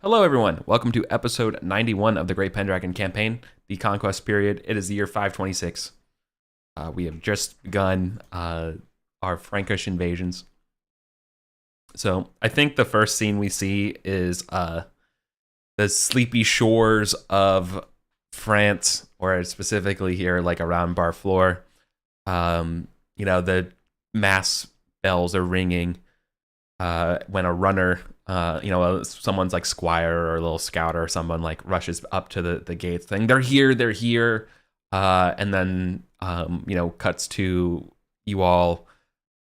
Hello, everyone. Welcome to episode 91 of the Great Pendragon Campaign, the Conquest period. It is the year 526. We have just begun our Frankish invasions. So I think the first scene we see is the sleepy shores of France, or specifically here, like around Barfleur. The mass bells are ringing when a runner, someone's like squire or a little scout or someone like rushes up to the gates saying, they're here. And then, cuts to you all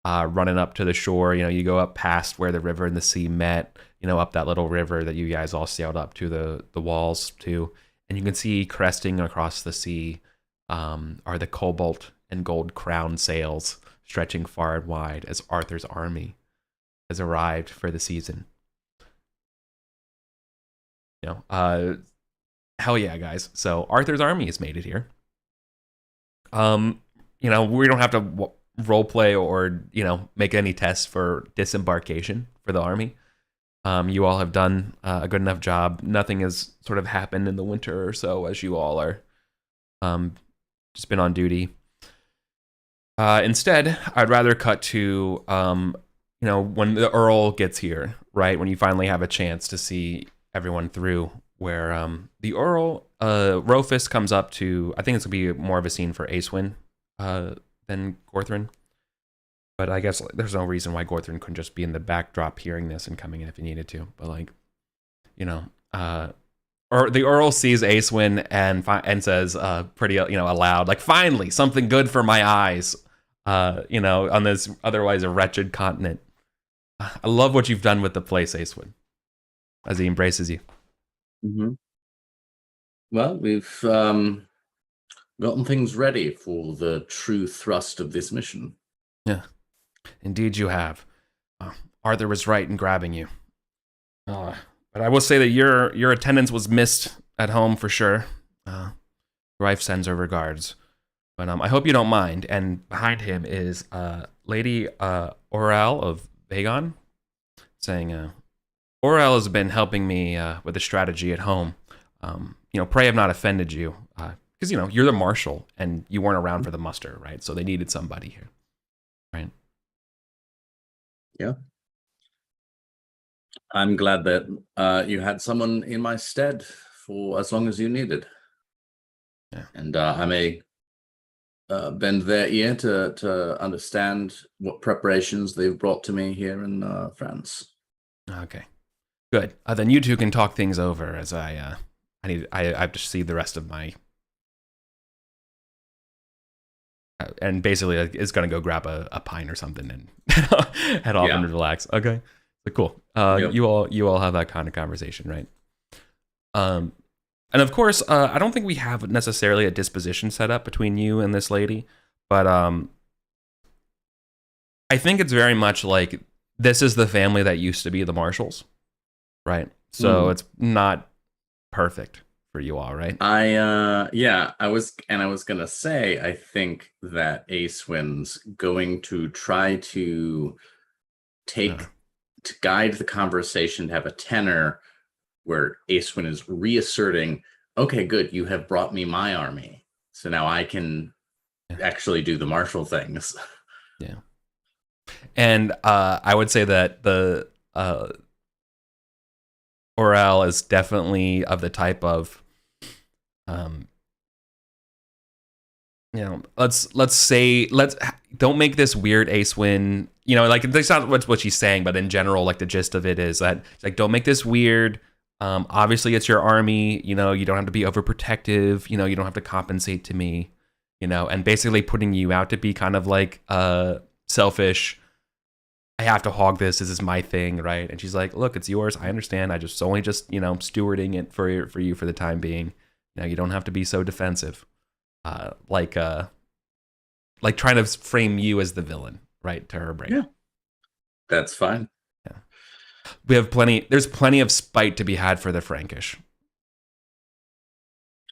running up to the shore. You go up past where the river and the sea met, up that little river that you guys all sailed up to the walls to. And you can see cresting across the sea are the cobalt and gold crown sails stretching far and wide as Arthur's army has arrived for the season. Hell yeah, guys. So Arthur's army has made it here. We don't have to role play or, make any tests for disembarkation for the army. You all have done a good enough job. Nothing has sort of happened in the winter or so as you all are just been on duty. Instead, I'd rather cut to, when the Earl gets here, right? When you finally have a chance to see everyone through, where the Earl, Rofus comes up to, I think it's going to be more of a scene for Acewin than Gorthrin. But I guess there's no reason why Gorthrin couldn't just be in the backdrop hearing this and coming in if he needed to. But or the Earl sees Acewin and says pretty, aloud, like, finally, something good for my eyes, on this otherwise a wretched continent. I love what you've done with the place, Acewin, as he embraces you. Mm-hmm. Well, we've gotten things ready for the true thrust of this mission. Yeah, indeed you have. Arthur was right in grabbing you. But I will say that your attendance was missed at home for sure. Rife sends her regards. But I hope you don't mind. And behind him is Lady Orel of Vagon, saying, Orel has been helping me with the strategy at home. Pray I've not offended you. Because, you're the marshal and you weren't around for the muster, right? So they needed somebody here, right? Yeah. I'm glad that you had someone in my stead for as long as you needed. Yeah. And I may bend their ear to understand what preparations they've brought to me here in France. Okay, good. Then you two can talk things over as I have to see the rest of my. And basically, is gonna go grab a pine or something and head off and relax. Okay, so cool. Yep. You all have that kind of conversation, right? And of course, I don't think we have necessarily a disposition set up between you and this lady, but I think it's very much like this is the family that used to be the Marshalls, right? So it's not perfect for you all, right? I was gonna say, I think that Acewin's going to try to to guide the conversation to have a tenor where Acewin is reasserting, okay, good, you have brought me my army, so now I can actually do the martial things. Yeah. And I would say that the Orel is definitely of the type of let's don't make this weird Acewin, that's not what she's saying, but in general, like the gist of it is that like, don't make this weird. Obviously it's your army, you don't have to be overprotective, you don't have to compensate to me, and basically putting you out to be kind of like selfish. I have to hog this is my thing, right? And she's like, look, it's yours, I understand, I just only stewarding it for you for the time being. You don't have to be so defensive, like trying to frame you as the villain, right, to her brain. Yeah, that's fine. We have there's plenty of spite to be had for the Frankish.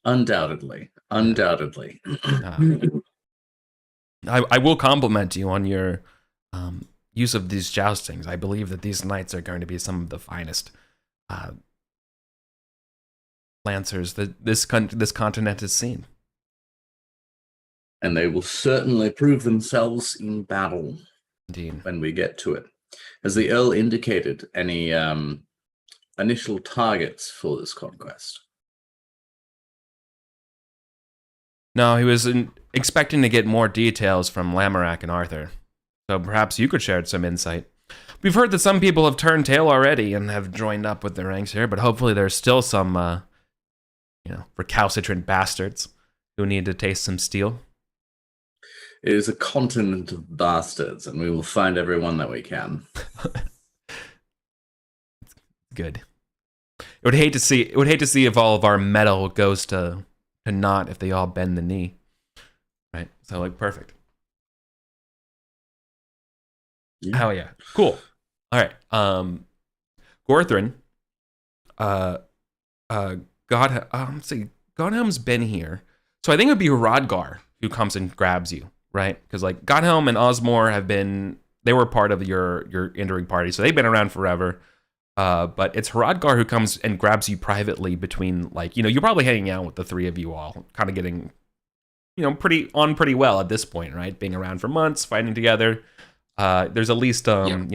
Undoubtedly. I will compliment you on your use of these joustings. I believe that these knights are going to be some of the finest lancers that this continent has seen. And they will certainly prove themselves in battle. Indeed. When we get to it. Has the Earl indicated any initial targets for this conquest? No, he was expecting to get more details from Lamorak and Arthur. So perhaps you could share some insight. We've heard that some people have turned tail already and have joined up with the ranks here, but hopefully there's still some, recalcitrant bastards who need to taste some steel. It is a continent of bastards, and we will find everyone that we can. Good. I would hate to see if all of our metal goes to naught if they all bend the knee. Right? So like perfect. Yeah. Hell yeah. Cool. All right. Gorthrin, let's see. Godhelm's been here. So I think it would be Rodgar who comes and grabs you, right? Because like Godhelm and Osmore they were part of your entering party, so they've been around forever. But it's Hrodgar who comes and grabs you privately between, like, you're probably hanging out with the three of you all, kind of getting, pretty well at this point, right? Being around for months, fighting together. There's at least, a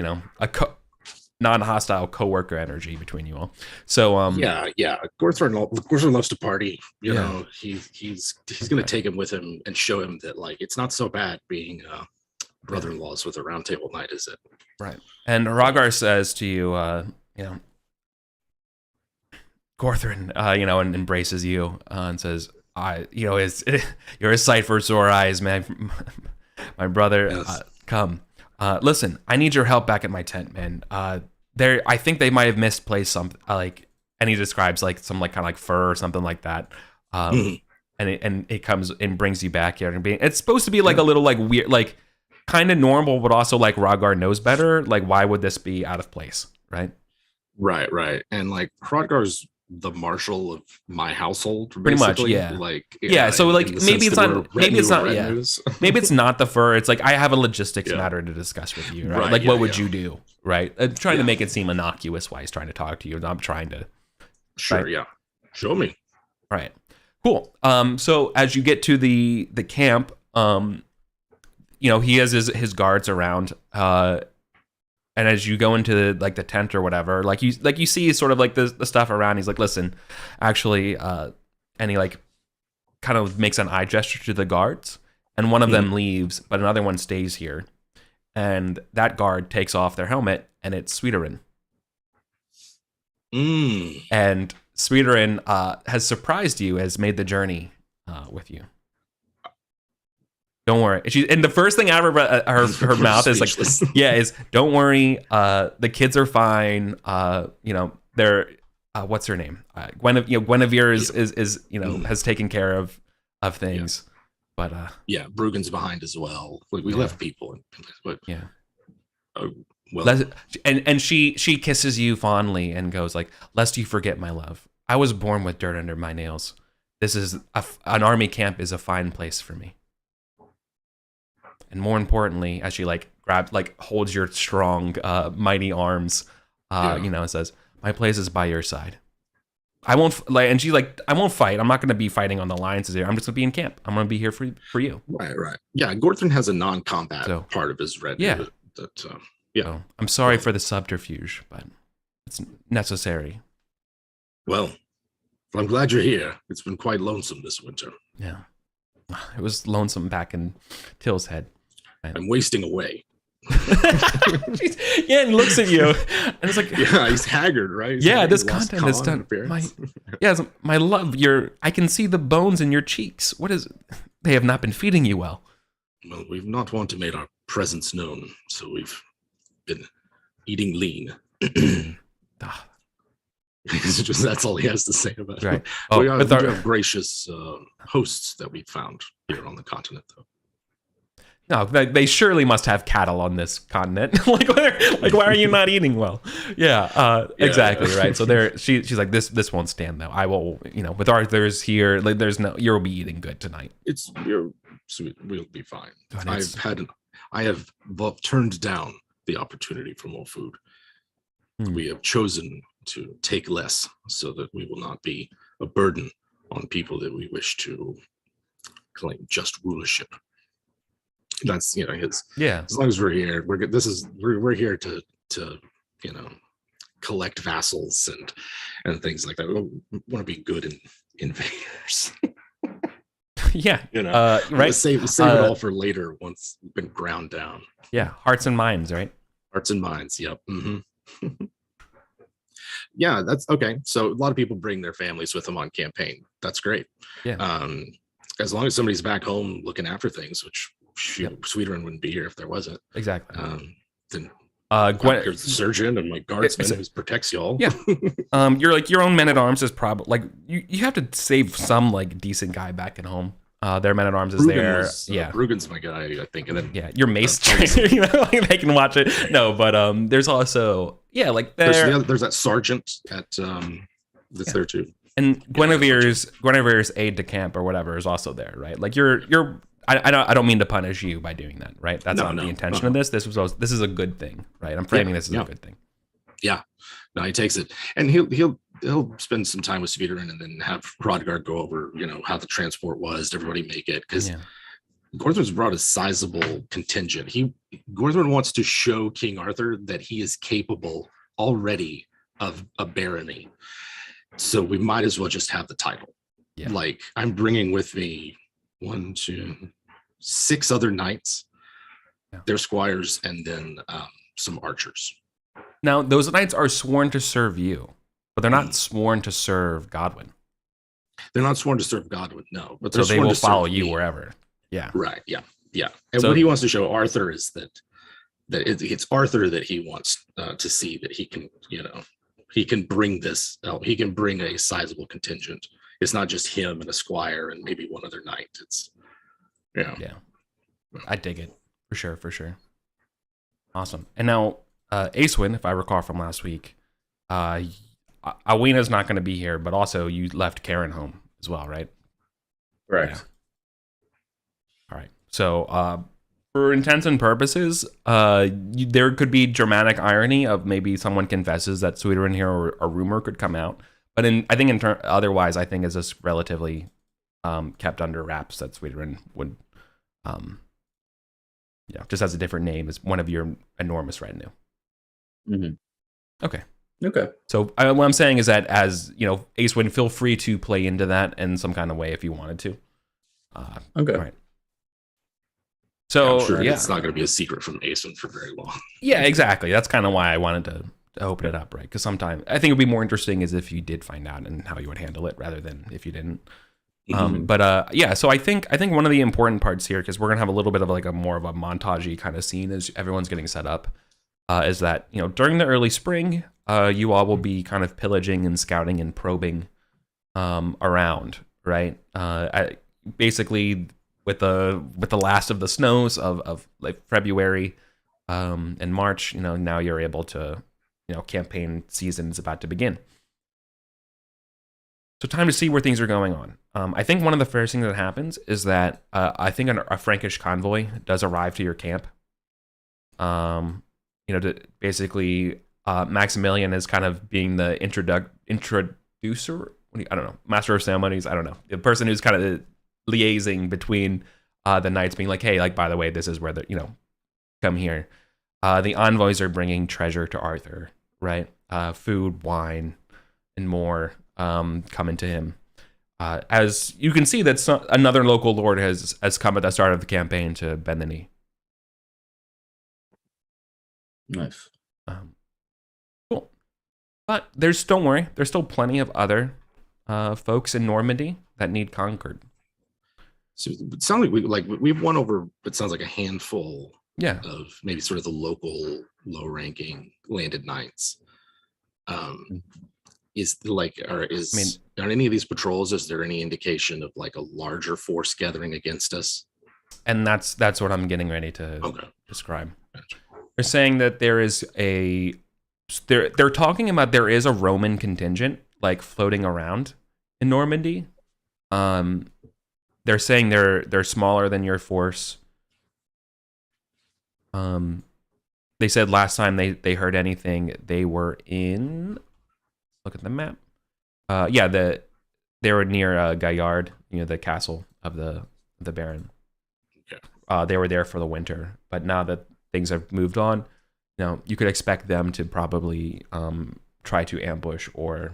non-hostile coworker energy between you all. So, Gorthron loves to party. You know, he's gonna take him with him and show him that, like, it's not so bad being brother-in-laws with a round table night, is it? Right. And Hrodgar says to you, Gorthrin, and embraces you and says, you're a sight for sore eyes, man. My brother, yes. Come. Listen, I need your help back at my tent, man. I think they might have misplaced something, and he describes like some kind of fur or something like that. And it comes and brings you back here, and it's supposed to be like a little weird, kind of normal, but also like Hrodgar knows better. Like, why would this be out of place, right? Right. And Hrodgar's the marshal of my household, pretty much, yeah. So maybe it's not maybe it's not the fur. It's I have a logistics matter to discuss with you, right? What would you do, right? I'm trying to make it seem innocuous while he's trying to talk to you. I'm trying to. Sure, right? Yeah. Show me. Right. Cool. So as you get to the camp, he has his guards around. And as you go into the tent or whatever, you see sort of the stuff around. He's like, listen, actually, and he kind of makes an eye gesture to the guards, and one of them leaves, but another one stays here, and that guard takes off their helmet, and it's Sweeterin. And Sweeterin has surprised you, has made the journey with you. Don't worry. And the first thing out of her mouth is is don't worry. The kids are fine. They're what's her name? Guinevere is has taken care of things. But Brugen's behind as well. We left people. But and she kisses you fondly and goes lest you forget, my love, I was born with dirt under my nails. This is an army camp is a fine place for me. And more importantly, as she grabs, holds your strong, mighty arms, and says, "My place is by your side. I won't and she's I won't fight. I'm not going to be fighting on the lines here. I'm just going to be in camp. I'm going to be here for you." Right. Yeah, Gorthrin has a non-combat part of his red. Yeah. So I'm sorry for the subterfuge, but it's necessary. Well, I'm glad you're here. It's been quite lonesome this winter. Yeah, it was lonesome back in Till's head. I'm wasting away. And looks at you, and it's he's haggard, right? This content is done. My love, I can see the bones in your cheeks. What is? They have not been feeding you well. Well, we've not want to make our presence known, so we've been eating lean. That's all he has to say about it. Right. We have gracious hosts that we found here on the continent, though. No, they surely must have cattle on this continent. Why are you not eating well? Exactly, right. So she's like, this won't stand though. I will, with Arthur's here, you'll be eating good tonight. We'll be fine. I have turned down the opportunity for more food. We have chosen to take less so that we will not be a burden on people that we wish to claim just rulership. That's his. Yeah. As long as we're here, we're good. We're here to collect vassals and things like that. We want to be good invaders. Yeah. Right. Save it all for later once we've been ground down. Yeah. Hearts and minds, right? Hearts and minds. Yep. Mm-hmm. Yeah, that's okay. So a lot of people bring their families with them on campaign. That's great. Yeah. As long as somebody's back home looking after things, which Sweeterun wouldn't be here if there wasn't. Exactly. Then Gwen, the surgeon and my guardsman who protects y'all. Yeah. Your own men at arms is probably like you have to save some like decent guy back at home. Their men at arms is there. Brugen's my guy, I think. And then your mace trainer, like they can watch it. No, but there's also like there's that sergeant at that's there too. And Guinevere's aide de camp or whatever is also there, right? Like I don't mean to punish you by doing that, right? That's not the intention of this. This is a good thing, right? I'm framing this as a good thing. Yeah. No, he takes it, and he'll spend some time with Sweeterun and then have Hrodgar go over, how the transport was. Did everybody make it? Because Gorthrin's brought a sizable contingent. Gorthrin wants to show King Arthur that he is capable already of a barony. So we might as well just have the title. Yeah. Like I'm bringing with me 1, 2, 6 other knights, their squires, and then some archers. Now, those knights are sworn to serve you, but they're not sworn to serve Godwin. They're not sworn to serve Godwin, no. But so they will follow you wherever. Yeah. Right. Yeah. Yeah. And what he wants to show Arthur is that it's Arthur that he wants to see that he can, he can bring this. He can bring a sizable contingent. It's not just him and a squire and maybe one other knight. It's yeah. I dig it for sure. Awesome. And now Acewin, if I recall from last week, Awena's not going to be here, but also you left Karen home as well, right? Correct. Yeah. All right. So for intents and purposes, there could be dramatic irony of maybe someone confesses that Sweeterun here, or a rumor could come out. But otherwise, I think is just relatively kept under wraps that Sweeterun would, just has a different name as one of your enormous retinue. Mm-hmm. Okay. So what I'm saying is that as Acewin, feel free to play into that in some kind of way if you wanted to. Okay. All right. So I'm sure it's not going to be a secret from Acewin for very long. Yeah, exactly. That's kind of why I wanted to open it up, right? Because sometimes I think it'd be more interesting is if you did find out and how you would handle it rather than if you didn't. So I think one of the important parts here, because we're gonna have a little bit of like a more of a montagey kind of scene as everyone's getting set up, is that during the early spring, you all will be kind of pillaging and scouting and probing around, right? Basically with the last of the snows of like February and March, now you're able to. Campaign season is about to begin. So time to see where things are going on. I think one of the first things that happens is that I think a Frankish convoy does arrive to your camp. Basically Maximilian is kind of being the introducer. I don't know, master of ceremonies. I don't know, the person who's kind of liaising between the knights, being like, hey, like by the way, this is where come here. The envoys are bringing treasure to Arthur, right? Food, wine, and more coming to him. As you can see, that another local lord has come at the start of the campaign to bend the knee. Nice. Cool. But don't worry, there's still plenty of other folks in Normandy that need conquered. So it sounds like we've won over. It sounds like a handful. Yeah. Of maybe sort of the local low-ranking landed knights. Are any of these patrols? Is there any indication of like a larger force gathering against us? And that's what I'm getting ready to describe. Gotcha. They're saying that there is they're talking about there is a Roman contingent like floating around in Normandy. They're saying they're smaller than your force. They said last time they heard anything, they were in. Look at the map. They were near Gaillard, the castle of the Baron. Okay. They were there for the winter, but now that things have moved on, you could expect them to probably try to ambush or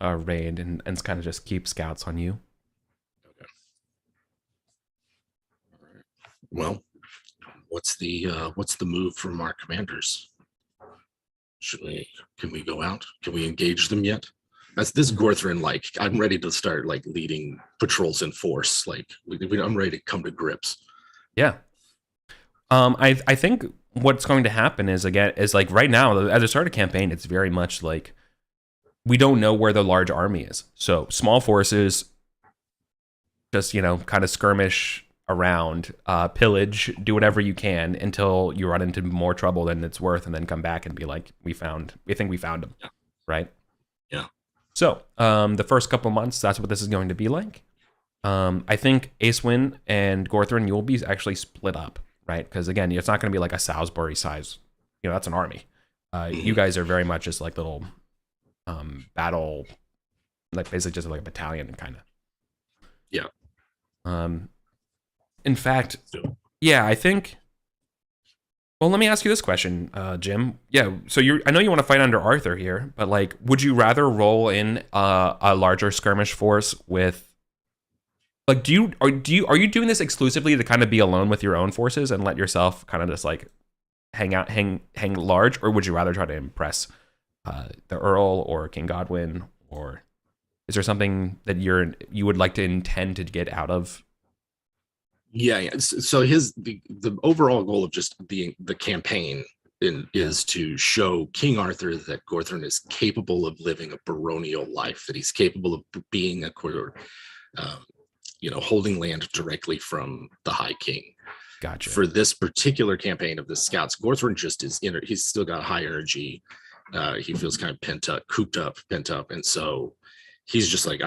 raid and kind of just keep scouts on you. Okay. All right. Well, what's the move from our commanders? Can we go out? Can we engage them yet? That's this Gorthrin, like, I'm ready to start like leading patrols in force. Like I'm ready to come to grips. Yeah. I think what's going to happen is like right now, at the start of campaign, it's very much like we don't know where the large army is. So small forces just, kind of skirmish around, pillage, do whatever you can until you run into more trouble than it's worth, and then come back and be like, we think we found them. Yeah. Right? Yeah. So the first couple months, that's what this is going to be like. I think Acewyn and Gorthrin, you will be actually split up, right? Because again, it's not going to be like a Salisbury size, that's an army. You guys are very much just like little battle, like basically just like a battalion kind of. Yeah. In fact, yeah, I think. Well, let me ask you this question, Jim. Yeah, so I know you want to fight under Arthur here, but like, would you rather roll in a larger skirmish force with? Like, are you doing this exclusively to kind of be alone with your own forces and let yourself kind of just like hang large, or would you rather try to impress the Earl or King Godwin, or is there something that you would like to intend to get out of? Yeah. So the overall goal of just the campaign is to show King Arthur that Gorthrin is capable of living a baronial life, that he's capable of being a quarter, holding land directly from the High King. Gotcha. For this particular campaign of the scouts, Gorthrin just is he's still got high energy. He feels kind of cooped up, pent up, and so he's just like,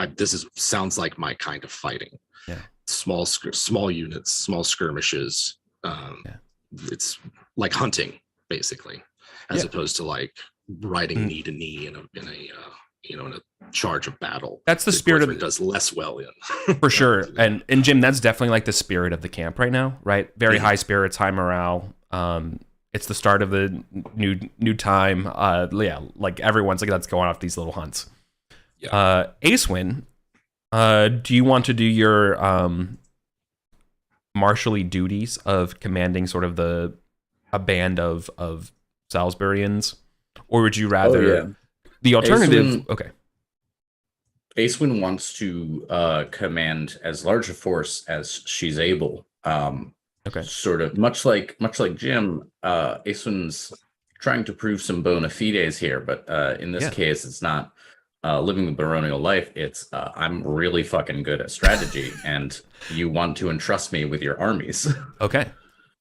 sounds like my kind of fighting. Yeah. Small units, small skirmishes. It's like hunting, basically, as opposed to like riding knee to knee in a charge of battle. That's the spirit of does less well in. For sure. And Jim, that's definitely like the spirit of the camp right now, right? Very high spirits, high morale. It's the start of the new time. Like everyone's like, let's go on off these little hunts. Yeah. Acewyn, do you want to do your martially duties of commanding sort of a band of Salisburyans, or would you rather the alternative? Okay. Acewyn wants to command as large a force as she's able. Okay. Sort of much like Jim, Acewyn's trying to prove some bona fides here, but in this case, it's not living the baronial life. It's I'm really fucking good at strategy, and you want to entrust me with your armies. Okay.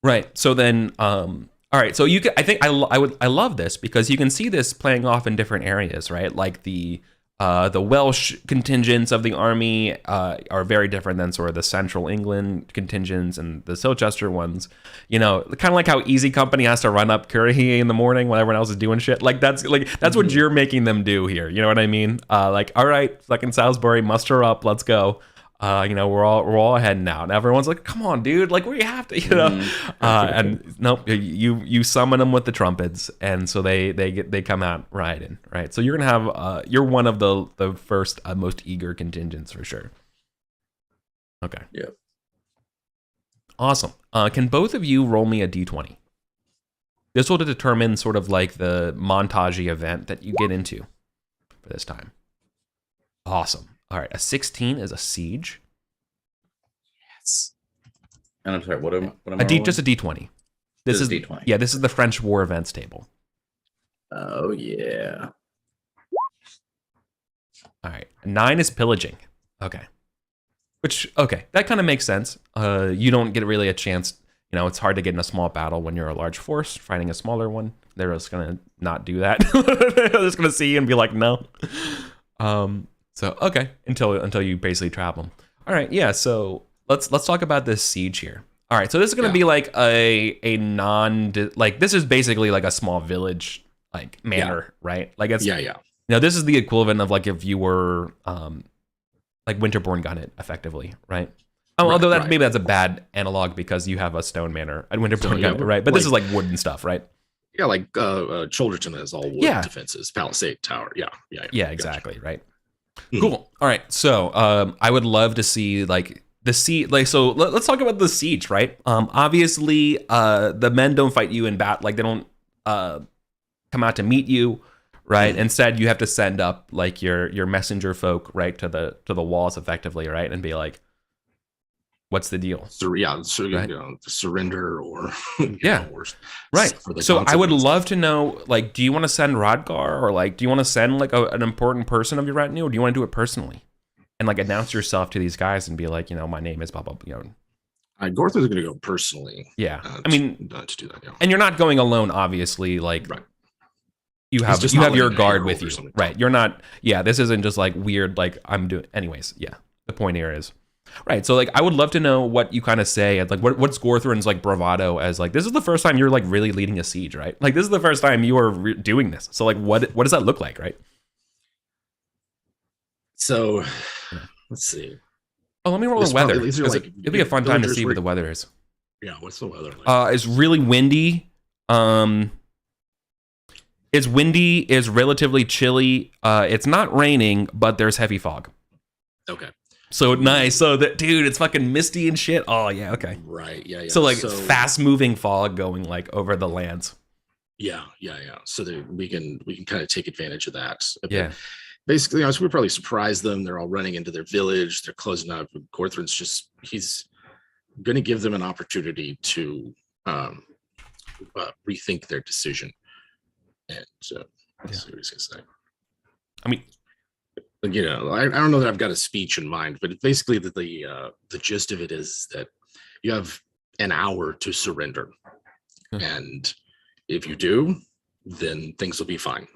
Right. So then, all right. So you can. I think I love this because you can see this playing off in different areas, right? Like the Welsh contingents of the army are very different than sort of the Central England contingents and the Silchester ones. Kind of like how Easy Company has to run up Currahee in the morning when everyone else is doing shit. Like that's what you're making them do here. You know what I mean? Like, all right, fucking Salisbury, muster up, let's go. We're all ahead now. And everyone's like, come on, dude, like we have to, and nope, you summon them with the trumpets, and so they come out riding, right? So you're gonna have you're one of the first most eager contingents for sure. Okay. Yep. Awesome. Can both of you roll me a d20? This will determine sort of like the montage event that you get into for this time. Awesome. All right, a 16 is a siege. Yes. And I'm sorry, what am I just a d20. This is d20. Yeah, this is the French War events table. Oh yeah. All right, 9 is pillaging. Okay. That kind of makes sense. You don't get really a chance. It's hard to get in a small battle when you're a large force fighting a smaller one. They're just gonna not do that. They're just gonna see you and be like, no. So okay, until you basically trap them. All right, yeah. So let's talk about this siege here. All right, so this is gonna be like a this is basically like a small village like manor, right? Like it's Now, this is the equivalent of like if you were like Winterborn Gunnet, effectively, right? Oh, Right, although right. maybe that's a bad analog because you have a stone manor at Winterborn So, yeah, Gunnet, right? But like- this is like wooden stuff, right? Yeah, like Cholderton has all wood Yeah. defenses, palisade tower. Yeah. Yeah, Gotcha. exactly, right? Mhm. Cool. All right, so I would love to see like the siege. Like, so let's talk about the siege, right? Obviously, the men don't fight you in battle. Like, they don't come out to meet you, right? Instead, you have to send up like your messenger folk, right, to the walls, effectively, right, and be like, "What's the deal?" Right. Surrender or Yeah. or Right. for the So I would consequences. love to know, like, do you want to send Rodgar, or like, do you want to send like an important person of your retinue, or do you want to do it personally and like announce yourself to these guys and be like, my name is blah blah, Gorthor's going to go personally. Yeah. I I mean, to do that. Yeah. and you're not going alone, obviously. Like, Right. you have just you not have your letting guard the with arrow you, or something. right? You're not. Yeah, this isn't just like weird. Like, I'm doing. Anyways, yeah. The point here is, right. So like, I would love to know what you kind of say, and like, what's Gorthrin's like bravado as like, this is the first time you're like really leading a siege, right? Like, this is the first time you are doing this. So like, what does that look like, right? So let's see. Oh, let me roll This the weather. probably- these are 'cause like it'd be a fun time to villagers see were- what the weather is. Yeah. What's the weather like? It's really windy. It's windy. It's relatively chilly. It's not raining, but there's heavy fog. Okay. So nice. So that, dude, it's fucking misty and shit. Oh yeah, okay. Right. Yeah. So like fast moving fog going like over the lands. Yeah. So that we can kind of take advantage of that. Yeah. Basically, we probably surprise them. They're all running into their village. They're closing up. Gorthrin's he's going to give them an opportunity to rethink their decision. And let's see what he's going to say. I mean, I don't know that I've got a speech in mind, but basically the gist of it is that you have an hour to surrender. And if you do, then things will be fine.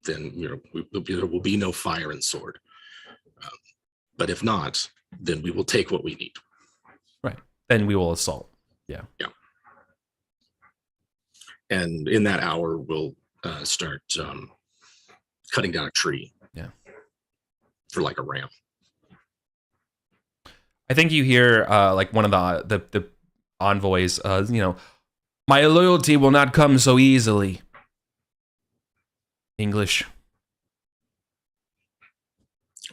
Then there will be no fire and sword. But if not, then we will take what we need. right. Then we will assault. Yeah. And in that hour, we'll start cutting down a tree. Yeah. For like a ram. I think you hear like one of the envoys, my loyalty will not come so easily. English.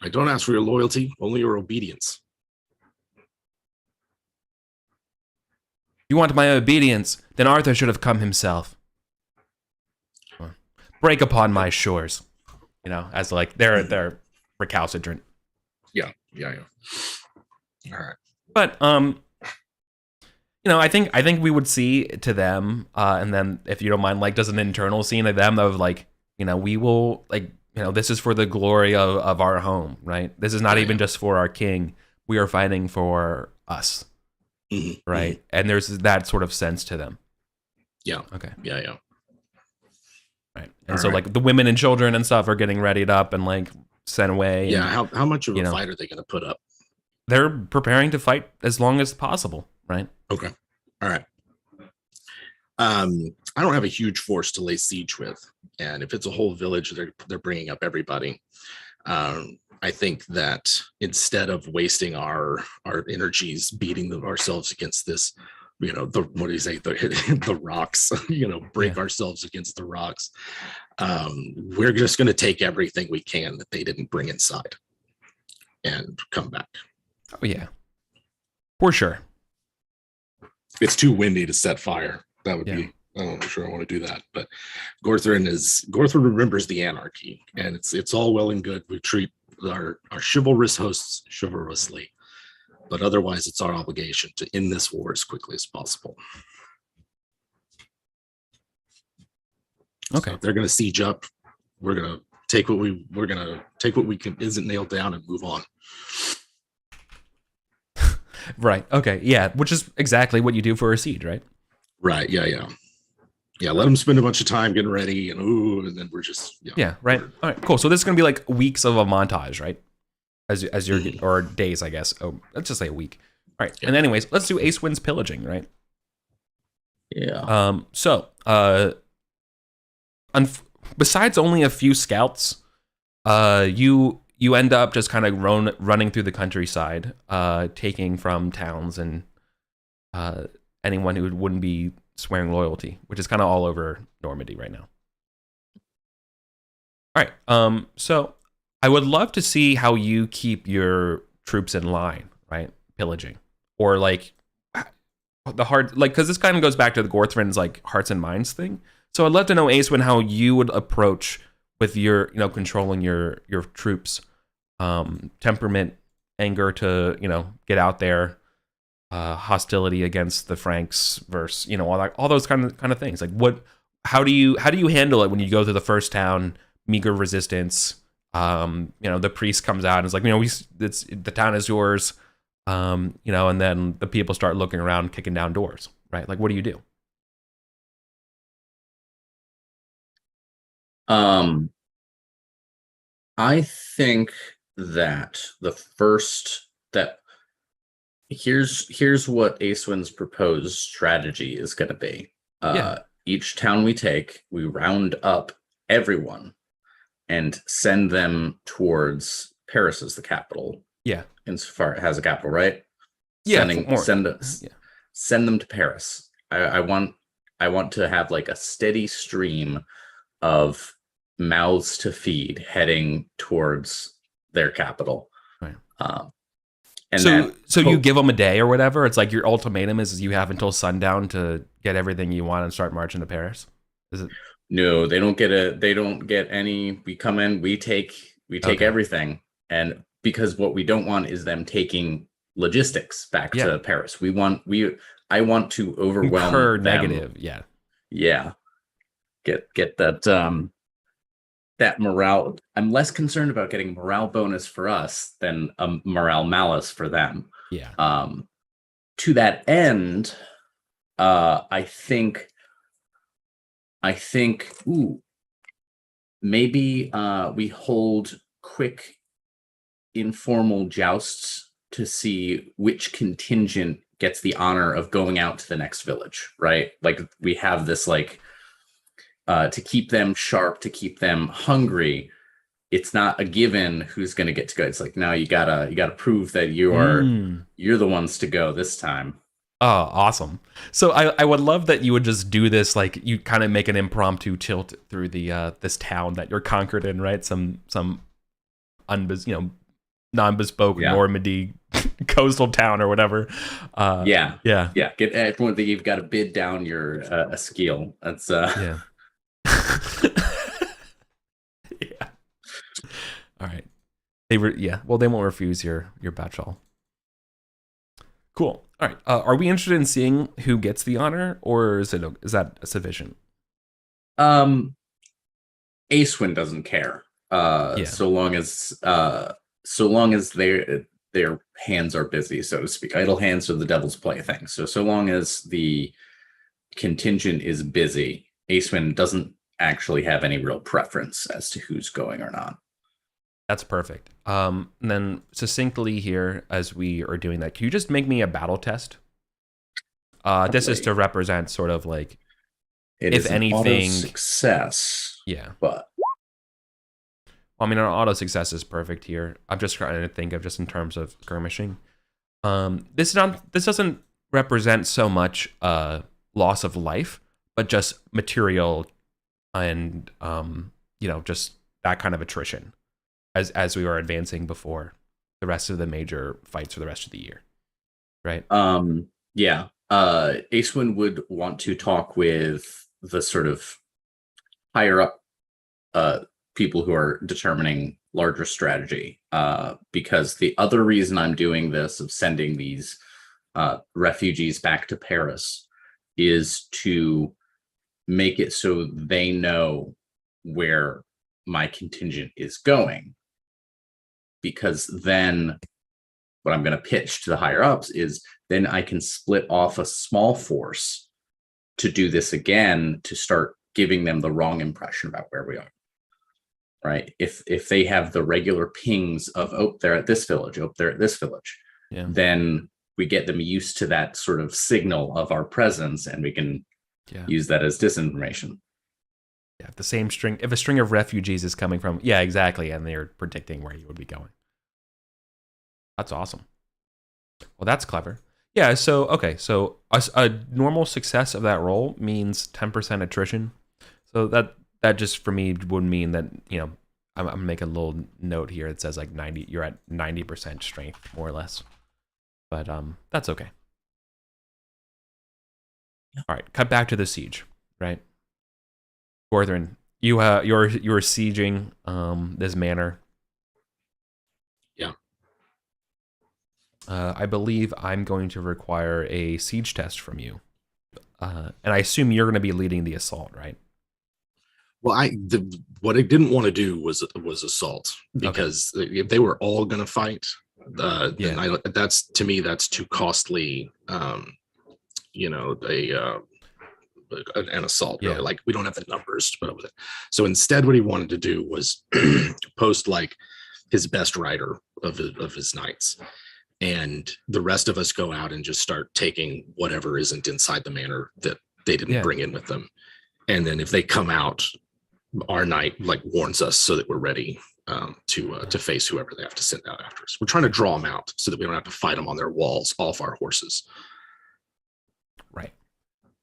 I don't ask for your loyalty, only your obedience. You want my obedience? Then Arthur should have come himself. Break upon my shores. As like they're recalcitrant. Yeah. All right. But I think we would see to them, and then if you don't mind, like, does an internal scene of them of like, we will like, this is for the glory of our home, right? This is not even just for our king. We are fighting for us, right? And there's that sort of sense to them. Yeah. Okay. Yeah. Right. And so like the women and children and stuff are getting readied up and like sent away. Yeah. And, How much of a fight are they going to put up? they're preparing to fight as long as possible, right? Okay. All right. I don't have a huge force to lay siege with, and if it's a whole village, they're bringing up everybody. I think that instead of wasting our energies beating ourselves against this, what do you say, the rocks, break ourselves against the rocks. We're just going to take everything we can that they didn't bring inside and come back. Oh yeah, for sure. It's too windy to set fire. That would be, I'm not sure I want to do that. But Gorthrin remembers the anarchy, and it's all well and good. We treat our chivalrous hosts chivalrously, but otherwise it's our obligation to end this war as quickly as possible. Okay. So if they're going to siege up, we're going to take what we can isn't nailed down and move on. Right. Okay. Yeah. Which is exactly what you do for a siege, right? Right. Yeah. Let them spend a bunch of time getting ready, and then we're just yeah. Right. All right. Cool. So this is gonna be like weeks of a montage, right? As your or days, I guess. Oh, let's just say a week. All right. And anyways, let's do Ace Wins pillaging, right? Yeah. So besides only a few scouts, You end up just kind of running through the countryside, taking from towns and anyone who wouldn't be swearing loyalty, which is kind of all over Normandy right now. All right. So I would love to see how you keep your troops in line, right? Pillaging, or like the hard, like, because this kind of goes back to the Gorthrin's like hearts and minds thing. So I'd love to know, Acewin, how you would approach with your, controlling your troops, temperament, anger to, get out there, hostility against the Franks versus, all those kind of things. Like, how do you handle it when you go to the first town, meager resistance? The priest comes out and is like, the town is yours, and then the people start looking around, kicking down doors, right? Like, what do you do? I think that here's what Acewin's proposed strategy is going to be. Each town we take, we round up everyone and send them towards Paris as the capital. Yeah. Insofar it has a capital, right? Yeah. Send them to Paris. I want to have like a steady stream of mouths to feed heading towards their capital. Right. And so you give them a day or whatever. It's like your ultimatum is you have until sundown to get everything you want and start marching to Paris. Is it? No, they don't get any. We come in, we take everything, and because what we don't want is them taking logistics back to Paris. I want to overwhelm them. Negative. Yeah. Get that morale. I'm less concerned about getting morale bonus for us than a morale malus for them. Yeah. To that end, I think maybe we hold quick informal jousts to see which contingent gets the honor of going out to the next village, right? Like we have this like to keep them sharp, to keep them hungry. It's not a given who's going to get to go. It's like, no, you gotta prove that you're the ones to go this time. Oh, awesome. So I would love that you would just do this, like you kind of make an impromptu tilt through the this town that you're conquered in, right? Some non-bespoke Normandy coastal town or whatever. Yeah. Get everyone that you've got to bid down your a skill. That's yeah. Yeah. All right. They won't refuse your bachelor. Cool. All right. Are we interested in seeing who gets the honor, or is that sufficient? Acewin doesn't care. So long as their hands are busy, so to speak. Idle hands are the devil's plaything. So long as the contingent is busy, Acewin doesn't actually have any real preference as to who's going or not. That's perfect. And then succinctly here, as we are doing that, can you just make me a battle test? This is to represent sort of like, if anything, success. Yeah. But I mean, our auto success is perfect here. I'm just trying to think of just in terms of skirmishing. This doesn't represent so much loss of life, but just material and just that kind of attrition as we were advancing before the rest of the major fights for the rest of the year, right? Yeah. Acewin would want to talk with the sort of higher up people who are determining larger strategy, because the other reason I'm doing this of sending these refugees back to Paris is to make it so they know where my contingent is going, because then what I'm going to pitch to the higher ups is then I can split off a small force to do this again, to start giving them the wrong impression about where we are. Right. If they have the regular pings of, oh, they're at this village, oh, they're at this village, then we get them used to that sort of signal of our presence, and we can use that as disinformation. Yeah, if the same string, if a string of refugees is coming from, yeah, exactly, and they're predicting where you would be going. That's awesome. Well, that's clever. Yeah, so, okay, so a normal success of that roll means 10% attrition. So that just, for me, would mean that, you know, I'm going to make a little note here. It says, like, 90, you're at 90% strength, more or less. But that's okay. All right, cut back to the siege, right? Gorthrin, you're sieging this manor. Yeah. I believe I'm going to require a siege test from you, and I assume you're going to be leading the assault, right? Well, what I didn't want to do was assault, because if they were all going to fight, then that's, to me, that's too costly. You know, an assault. Really. Like, we don't have the numbers to put up with it. So instead, what he wanted to do was post like his best rider of his knights, and the rest of us go out and just start taking whatever isn't inside the manor that they didn't bring in with them. And then if they come out, our knight like warns us so that we're ready to face whoever they have to send out after us. We're trying to draw them out so that we don't have to fight them on their walls off our horses. Right.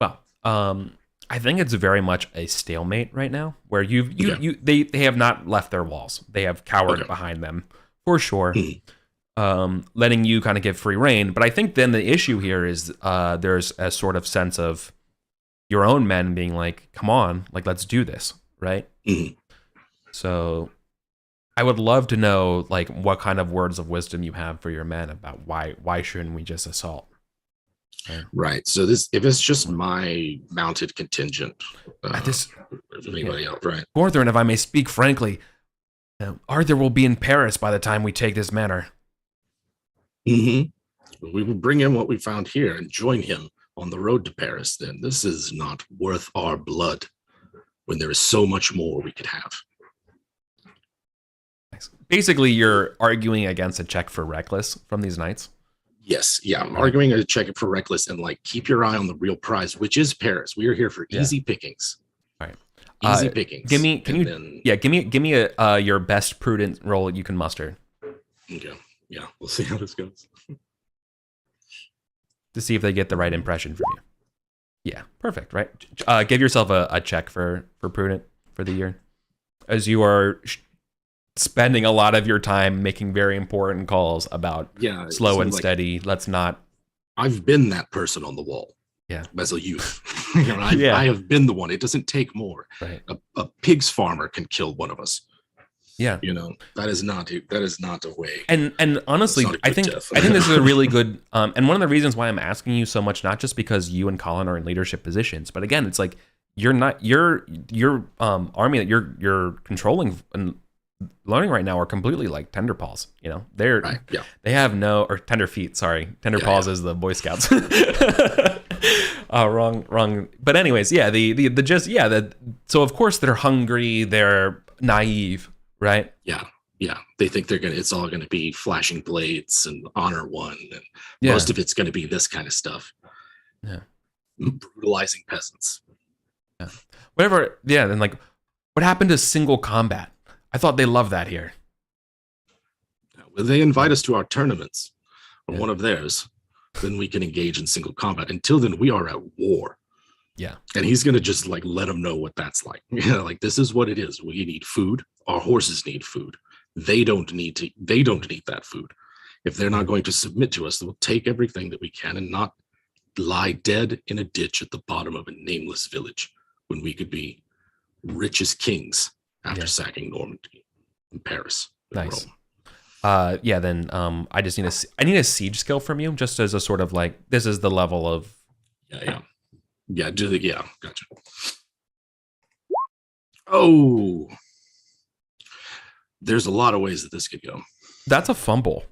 Well, I think it's very much a stalemate right now, where they have not left their walls. They have cowered behind them for sure, letting you kind of give free rein. But I think then the issue here is there's a sort of sense of your own men being like, "Come on, like let's do this," right? So I would love to know like what kind of words of wisdom you have for your men about why shouldn't we just assault? Right. So if it's just my mounted contingent, anybody else, right? Gorthrin, if I may speak frankly, Arthur will be in Paris by the time we take this manor. We will bring in what we found here and join him on the road to Paris. Then this is not worth our blood when there is so much more we could have. Basically, you're arguing against a check for reckless from these knights. Yes, yeah, I'm arguing a check for reckless, and like keep your eye on the real prize, which is Paris. We are here for easy pickings. All right, easy pickings. Give me your best prudent roll you can muster. Okay, yeah, we'll see how this goes. To see if they get the right impression from you. Yeah, perfect. Right, give yourself a check for prudent for the year, as you are spending a lot of your time making very important calls about slow and steady. Let's not. I've been that person on the wall. Yeah, as a youth, I have been the one. It doesn't take more. Right. A pig's farmer can kill one of us. Yeah, that is not a way. And honestly, I think this is a really good. And one of the reasons why I'm asking you so much, not just because you and Colin are in leadership positions, but again, it's like you're not your army that you're controlling and learning right now are completely like tender paws. They're they have no, or tender feet. Sorry, tender paws is the Boy Scouts. Wrong. But anyways, so of course they're hungry. They're naive, right? Yeah. They think it's all gonna be flashing blades and honor one, and most of it's gonna be this kind of stuff. Yeah, brutalizing peasants. Yeah, whatever. Yeah, then like, what happened to single combat? I thought they loved that here. Well, they invite us to our tournaments on one of theirs. Then we can engage in single combat. Until then, we are at war. Yeah. And he's going to just like let them know what that's like. Like this is what it is. We need food. Our horses need food. They don't need that food. If they're not going to submit to us, we'll take everything that we can and not lie dead in a ditch at the bottom of a nameless village when we could be rich as kings after sacking Normandy and Paris. Nice. Rome. Then I need a siege skill from you, just as a sort of like, this is the level of gotcha. Oh, there's a lot of ways that this could go. That's a fumble.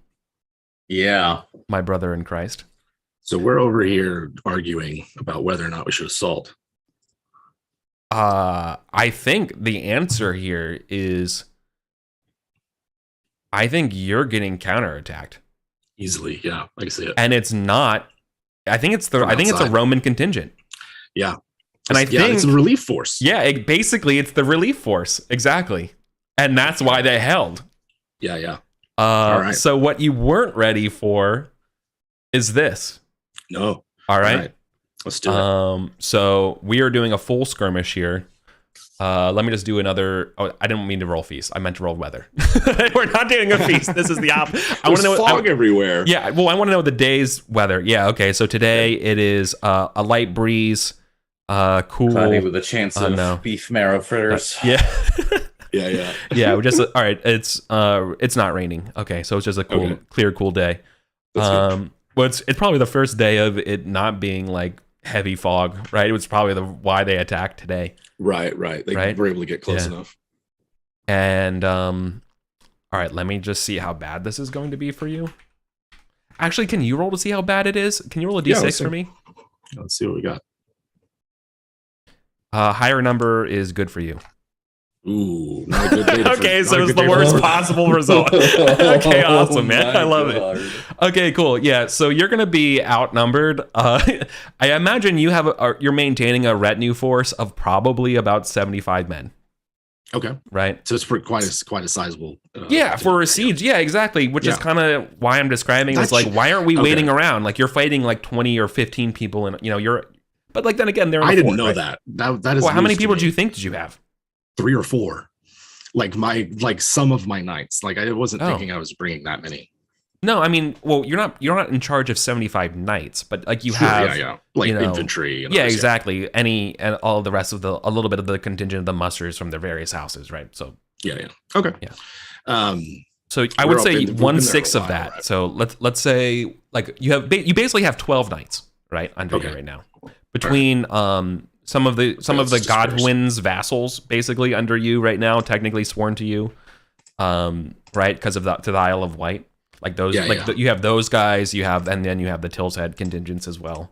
Yeah, my brother in Christ. So we're over here arguing about whether or not we should assault. I think the answer here is, I think you're getting counterattacked easily. Yeah, I can see it. And it's not. I think it's a Roman contingent. Yeah, And I think it's a relief force. Yeah, basically it's the relief force. Exactly. And that's why they held. Yeah. All right. So what you weren't ready for is this. No. All right. Let's do it. So we are doing a full skirmish here. Let me just do another. Oh, I didn't mean to roll feast. I meant to roll weather. We're not doing a feast. This is the opposite. I want to know fog everywhere. Yeah. Well, I want to know the day's weather. Yeah. Okay. So today it is a light breeze. Cool. Cloudy with a chance of beef marrow fritters. Yeah. Yeah. We just all right. It's not raining. Okay. So it's just a cool, clear, cool day. Well, it's probably the first day of it not being like heavy fog, right? It was probably why they attacked today. Right. They were able to get close enough. And all right, let me just see how bad this is going to be for you. Actually, can you roll to see how bad it is? Can you roll a d6 for me? Let's see what we got. Higher number is good for you. Ooh, not a good day. Okay, so it's the worst possible result. Okay, awesome, man. I love it. Okay, cool. Yeah, so you're gonna be outnumbered. I imagine you're maintaining a retinue force of probably about 75 men. Okay, right. So it's quite a sizable. For a siege. Yeah, exactly. Which is kind of why I'm describing is like, why aren't we waiting around? Like you're fighting like 20 or 15 people, and you're. But like then again, I didn't know that. That is. Well, how many people did you have? 3 or 4, like some of my knights. Like I wasn't thinking I was bringing that many. No, I mean, well, you're not in charge of 75 knights, but like you have, like infantry. And others, exactly. And all the rest of a little bit of the contingent of the musters from their various houses, right? So okay, So I would say 1/6 of that. Right? So let's say like you basically have 12 knights, right, under you right now, between some of the Godwin's vassals basically under you right now, technically sworn to you, right, because of to the Isle of Wight. Like those, you have those guys, and then you have the Till's Head contingents as well,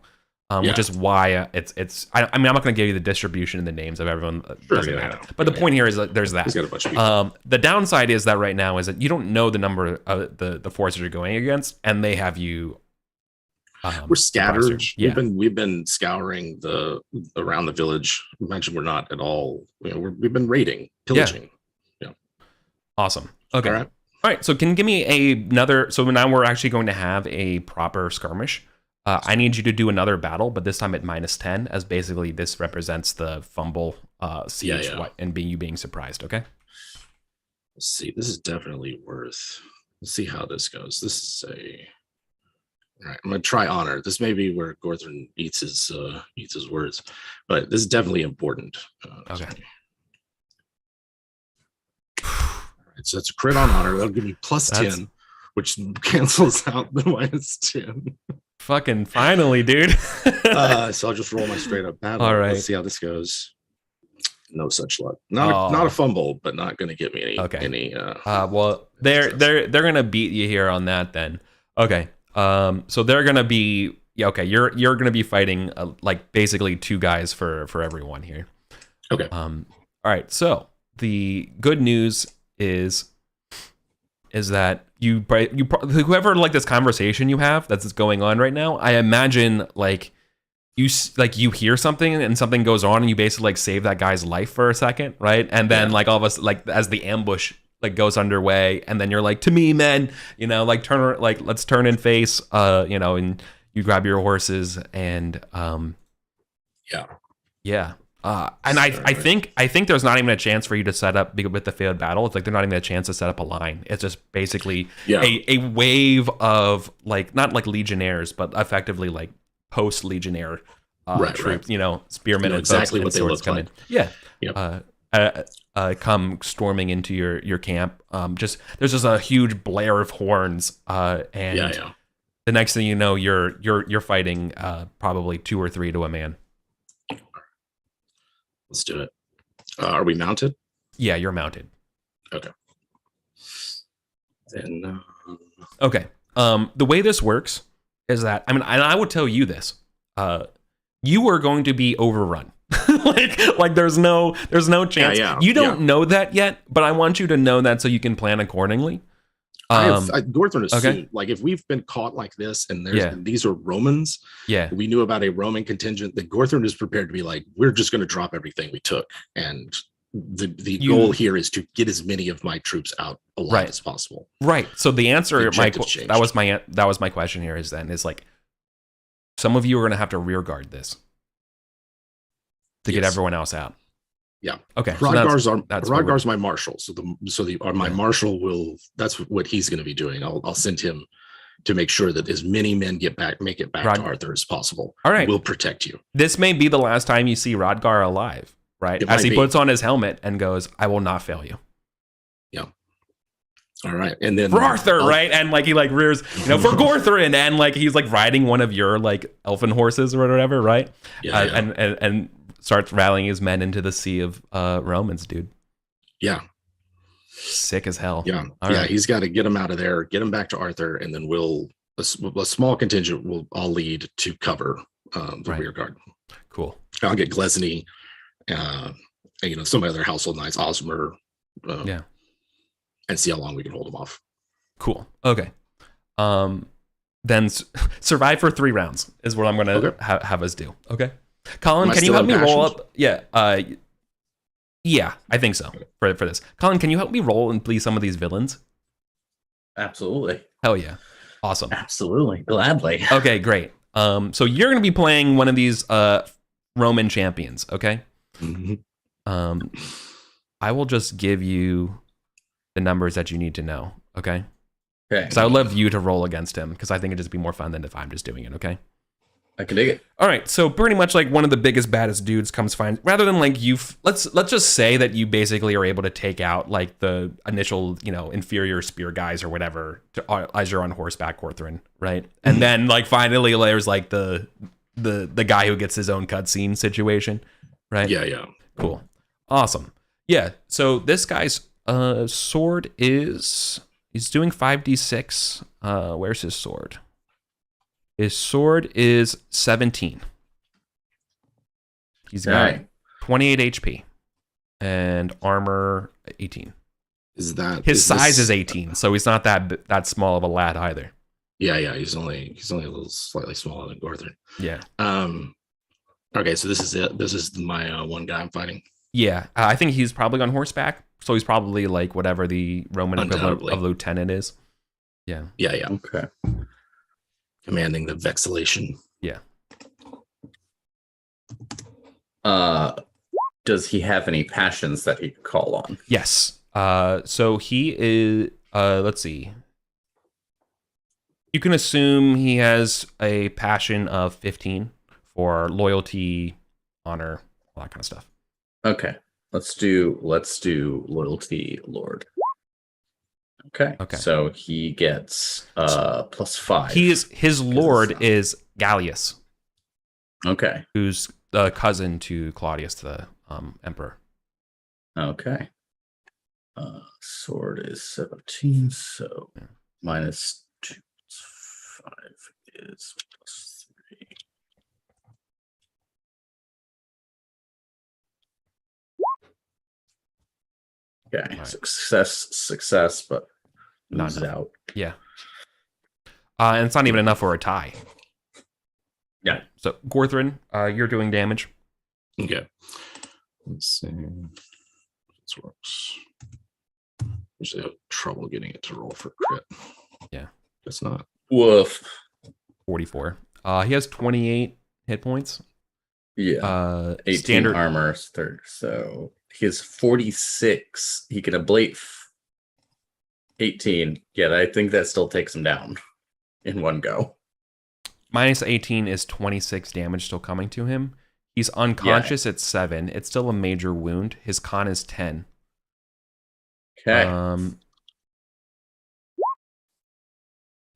which is why it's. I mean, I'm not going to give you the distribution and the names of everyone. Doesn't matter. But the point here is that there's that. Got a bunch of people. The downside is that right now is that you don't know the number of the forces you're going against, and they have you. We're scattered. We've been scouring around the village. Imagine we're not at all. We've been raiding, pillaging. Yeah. Awesome. Okay. All right. So can you give me another? So now we're actually going to have a proper skirmish. I need you to do another battle, but this time at -10, as basically this represents the fumble siege and you being surprised. Okay. Let's see. This is definitely worth. Let's see how this goes. This is all right, I'm gonna try honor. This may be where Gorthron eats his words, but this is definitely important. Okay. All right, so it's a crit on honor. That'll give me +10, which cancels out the -10. Fucking finally, dude. So I'll just roll my straight up battle. All right. Let's see how this goes. No such luck. Not a fumble, but not gonna get me any. Okay. Any. Well, they're gonna beat you here on that then. Okay. So they're gonna be you're gonna be fighting like basically 2 guys for everyone here. Okay. All right. So the good news is that whoever like this conversation you have that's going on right now, I imagine like you hear something and something goes on and you basically like save that guy's life for a second, right? And then like all of us like as the ambush like goes underway, and then you're like, to me, men, like let's turn and face, and you grab your horses and and I think there's not even a chance for you to set up with the failed battle. It's like there's not even a chance to set up a line. It's just basically a wave of like not like legionnaires, but effectively like post legionnaire troops, spearmen and exactly what they look like. Come storming into your camp. There's just a huge blare of horns, and the next thing you know, you're fighting probably 2 or 3 to a man. Let's do it. Are we mounted? Yeah, you're mounted. Okay. Then okay. The way this works is that and I would tell you this. You are going to be overrun. like there's no chance. You don't know that yet, but I want you to know that so you can plan accordingly. Gorthron assumed, okay. like, if we've been caught like this and these are Romans, we knew about a Roman contingent, that Gorthron is prepared to be like, we're just going to drop everything we took, and the goal here is to get as many of my troops out alive as possible. Right. So the answer, that was my question here is like, some of you are going to have to rear guard this to get everyone else out. Yeah. Okay. Rodgar's my marshal. My marshal will. That's what he's going to be doing. I'll send him to make sure that as many men make it back to Arthur as possible. All right. We'll protect you. This may be the last time you see Rodgar alive, right? As he puts on his helmet and goes, "I will not fail you." Yeah. All right. And then for Arthur, right? And like he like rears, for Gorthrin, and like he's like riding one of your like elfin horses or whatever, right? Yeah. And starts rallying his men into the sea of Romans, dude. Yeah. Sick as hell. Yeah. All right. He's got to get him out of there, get him back to Arthur, and then a small contingent will all lead to cover the rear guard. Cool. I'll get Glesny, and some other household knights, Osmer, and see how long we can hold them off. Cool. Okay. Then survive for 3 rounds is what I'm going to have us do. Okay. Colin, can you help me roll up? Yeah. Yeah, I think so for this. Colin, can you help me roll and please some of these villains? Absolutely. Hell yeah. Awesome. Absolutely. Gladly. Okay, great. So you're going to be playing one of these Roman champions, okay? Mm-hmm. I will just give you the numbers that you need to know, okay? Okay. Because I would love you to roll against him, because I think it'd just be more fun than if I'm just doing it, okay? I can dig it. All right, so pretty much like one of the biggest, baddest dudes comes find, rather than like let's just say that you basically are able to take out like the initial, inferior spear guys or whatever as you're on horseback, Gorthrin, right? And then like finally there's like the guy who gets his own cutscene situation, right? Yeah. Cool. Awesome. Yeah, so this guy's sword he's doing 5d6. Where's his sword? His sword is 17. He's got 28 HP and armor 18. His size is 18, so he's not that small of a lad either. Yeah. He's only a little slightly smaller than Gorthrin. Yeah. Okay, so this is it. This is my one guy I'm fighting. Yeah, I think he's probably on horseback, so he's probably like whatever the Roman equivalent of lieutenant is. Yeah. Yeah. Okay. Commanding the vexillation. Yeah. Does he have any passions that he could call on? Yes. So he is. Let's see. You can assume he has a passion of 15 for loyalty, honor, all that kind of stuff. Okay. Let's do loyalty, Lord. Okay. So he gets +5. His lord is Gallius. Okay. Who's the cousin to Claudius, the emperor. Okay. Sword is 17, so -2 5 is +3. Okay. Right. Success, but loses out. Yeah. And it's not even enough for a tie. Yeah. So Gorthrin, you're doing damage. Okay. Let's see. This works. Usually have trouble getting it to roll for crit. Yeah. It's not. Woof. 44. He has 28 hit points. Yeah. 18 standard armor, third. So he has 46. He can ablate 18. Yeah, I think that still takes him down in one go. -18 is 26 damage still coming to him. He's unconscious at 7. It's still a major wound. His con is 10. Okay.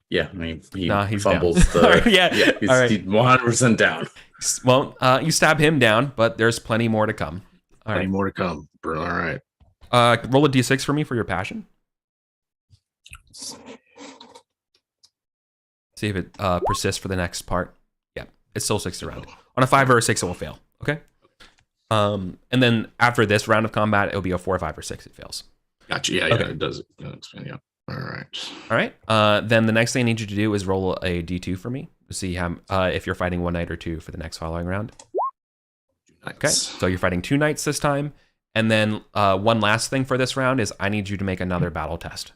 Yeah, I mean, he fumbles down. He's 100% down. Well, you stab him down, but there's plenty more to come. Plenty more to come. All right. Roll a d6 for me for your passion. See if it persists for the next part. Yeah, it's still 60 round. On a 5 or a 6, it will fail. Okay. And then after this round of combat, it'll be a 4, 5, or 6. It fails. Gotcha. Yeah, okay. It does. Yeah. All right. All right. Then the next thing I need you to do is roll a d2 for me to see how if you're fighting one knight or two for the next following round. Okay. So you're fighting 2 knights this time. And then one last thing for this round is I need you to make another battle test.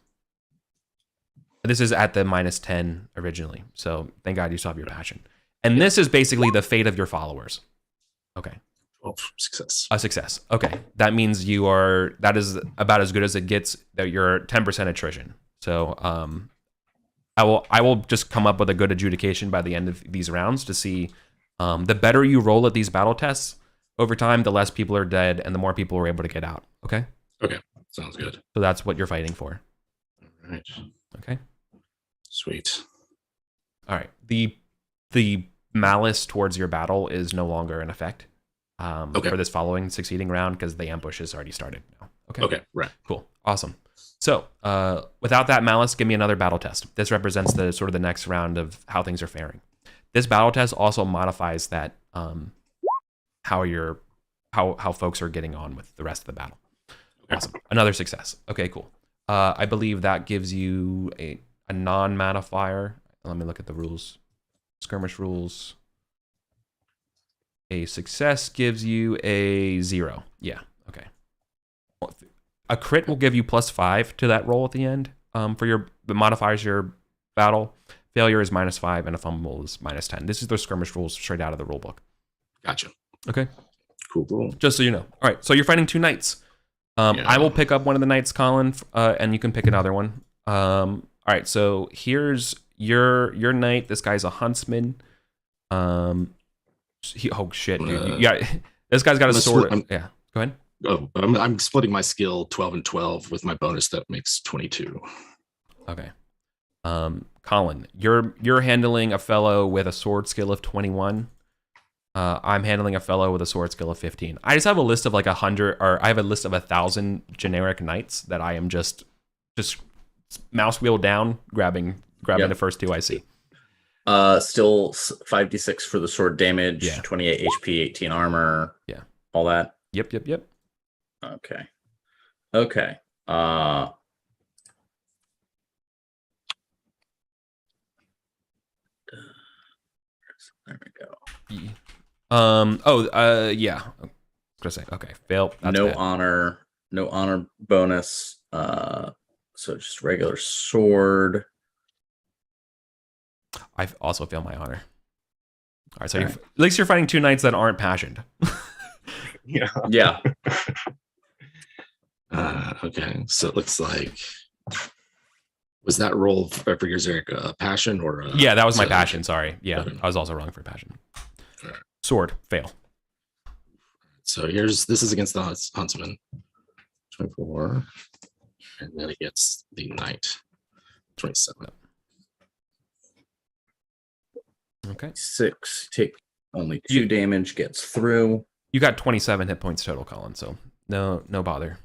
This is at the -10 originally. So thank God you still have your passion. And this is basically the fate of your followers. Okay. Oh, success. A success. Okay. That means that is about as good as it gets, that you're 10% attrition. So I will just come up with a good adjudication by the end of these rounds to see the better you roll at these battle tests over time, the less people are dead and the more people are able to get out. Okay? Okay. Sounds good. So that's what you're fighting for. All right. Okay. Sweet. All right. The malice towards your battle is no longer in effect for this following succeeding round because the ambush has already started now. Okay. Okay. Right. Cool. Awesome. So without that malice, give me another battle test. This represents the sort of the next round of how things are faring. This battle test also modifies that how folks are getting on with the rest of the battle. Okay. Awesome. Another success. Okay, cool. I believe that gives you a non-modifier. Let me look at the rules. Skirmish rules. A success gives you a 0. Yeah, okay. A crit will give you +5 to that roll at the end for the modifiers your battle. Failure is -5 and a fumble is -10. This is the skirmish rules straight out of the rule book. Gotcha. Okay. Cool. Just so you know. All right, so you're fighting 2 knights. I will pick up one of the knights, Colin, and you can pick another one. All right, so here's your knight. This guy's a huntsman. Oh shit, dude. Yeah, this guy's got a sword. Yeah, go ahead. Oh, I'm splitting my skill 12 and 12 with my bonus that makes 22. Okay. Colin, you're handling a fellow with a sword skill of 21. I'm handling a fellow with a sword skill of 15. I just have a list of like 100, or I have a list of 1,000 generic knights that I am just mouse wheel down, grabbing the first 2 I see. Still 5d6 for the sword damage, 28 HP, 18 armor. Yeah. All that. Yep. Okay. There we go. Yeah. I was gonna say, okay, fail. That's no bad. honor bonus. So just regular sword. I also fail my honor. All right, so at least you're fighting 2 knights that aren't passioned. Yeah. Okay, so it looks like, was that roll for your Zarek a passion or yeah, that was my passion. Sorry, yeah, I was also wrong for passion. Right. Sword fail. So this is against the huntsman. 24, and then it gets the knight. 27. Okay. 6. Take only 2 damage. Gets through. You got 27 hit points total, Colin. So no bother.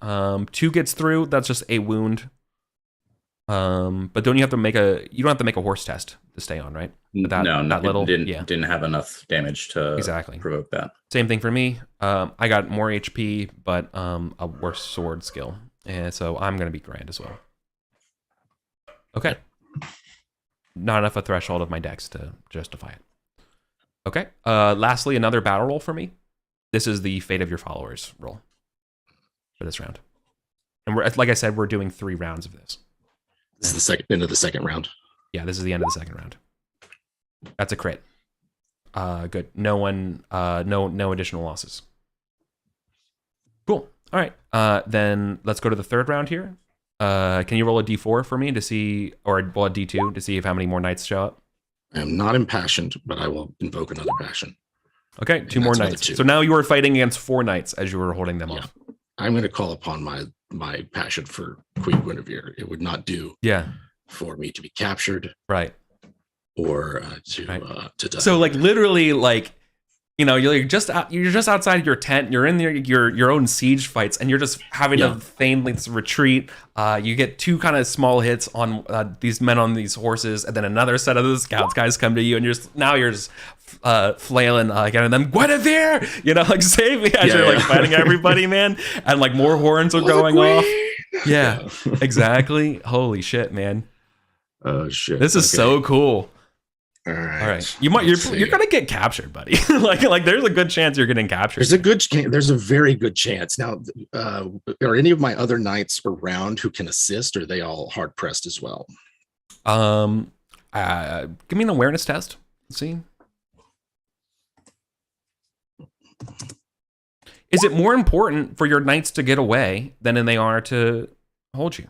2 gets through. That's just a wound. But don't you have to make you don't have to make a horse test to stay on, right? Didn't have enough damage to provoke that. Same thing for me. I got more HP, but a worse sword skill, and so I'm gonna be grand as well. Okay. Not enough a threshold of my dex to justify it. Okay. Lastly, another battle roll for me. This is the fate of your followers roll for this round, and like I said, we're doing 3 rounds of this. This is the end of the second round. Yeah, this is the end of the second round. That's a crit. Good. No one. No additional losses. Cool. All right. Then let's go to the third round here. Can you roll a d4 for me to see, or a d2 to see if how many more knights show up? I am not impassioned, but I will invoke another passion. Okay, 2 more knights. So now you are fighting against 4 knights as you were holding them off. I'm going to call upon my passion for Queen Guinevere. It would not do for me to be captured. Right. Or to die. So like literally like, you know, you're just outside of your tent. You're in your own siege fights, and you're just having to feign this retreat. You get 2 kind of small hits on these men on these horses, and then another set of the scouts guys come to you, and you're just flailing getting them, Guinevere, you know, like save me as you're like fighting everybody, man, and like more horns are going off. Yeah, exactly. Holy shit, man. Oh shit. This is so cool. All right. All right. You're gonna get captured, buddy. like there's a good chance you're getting captured. There's a very good chance. Now, are any of my other knights around who can assist, or are they all hard pressed as well? Give me an awareness test. Let's see. Is it more important for your knights to get away than they are to hold you?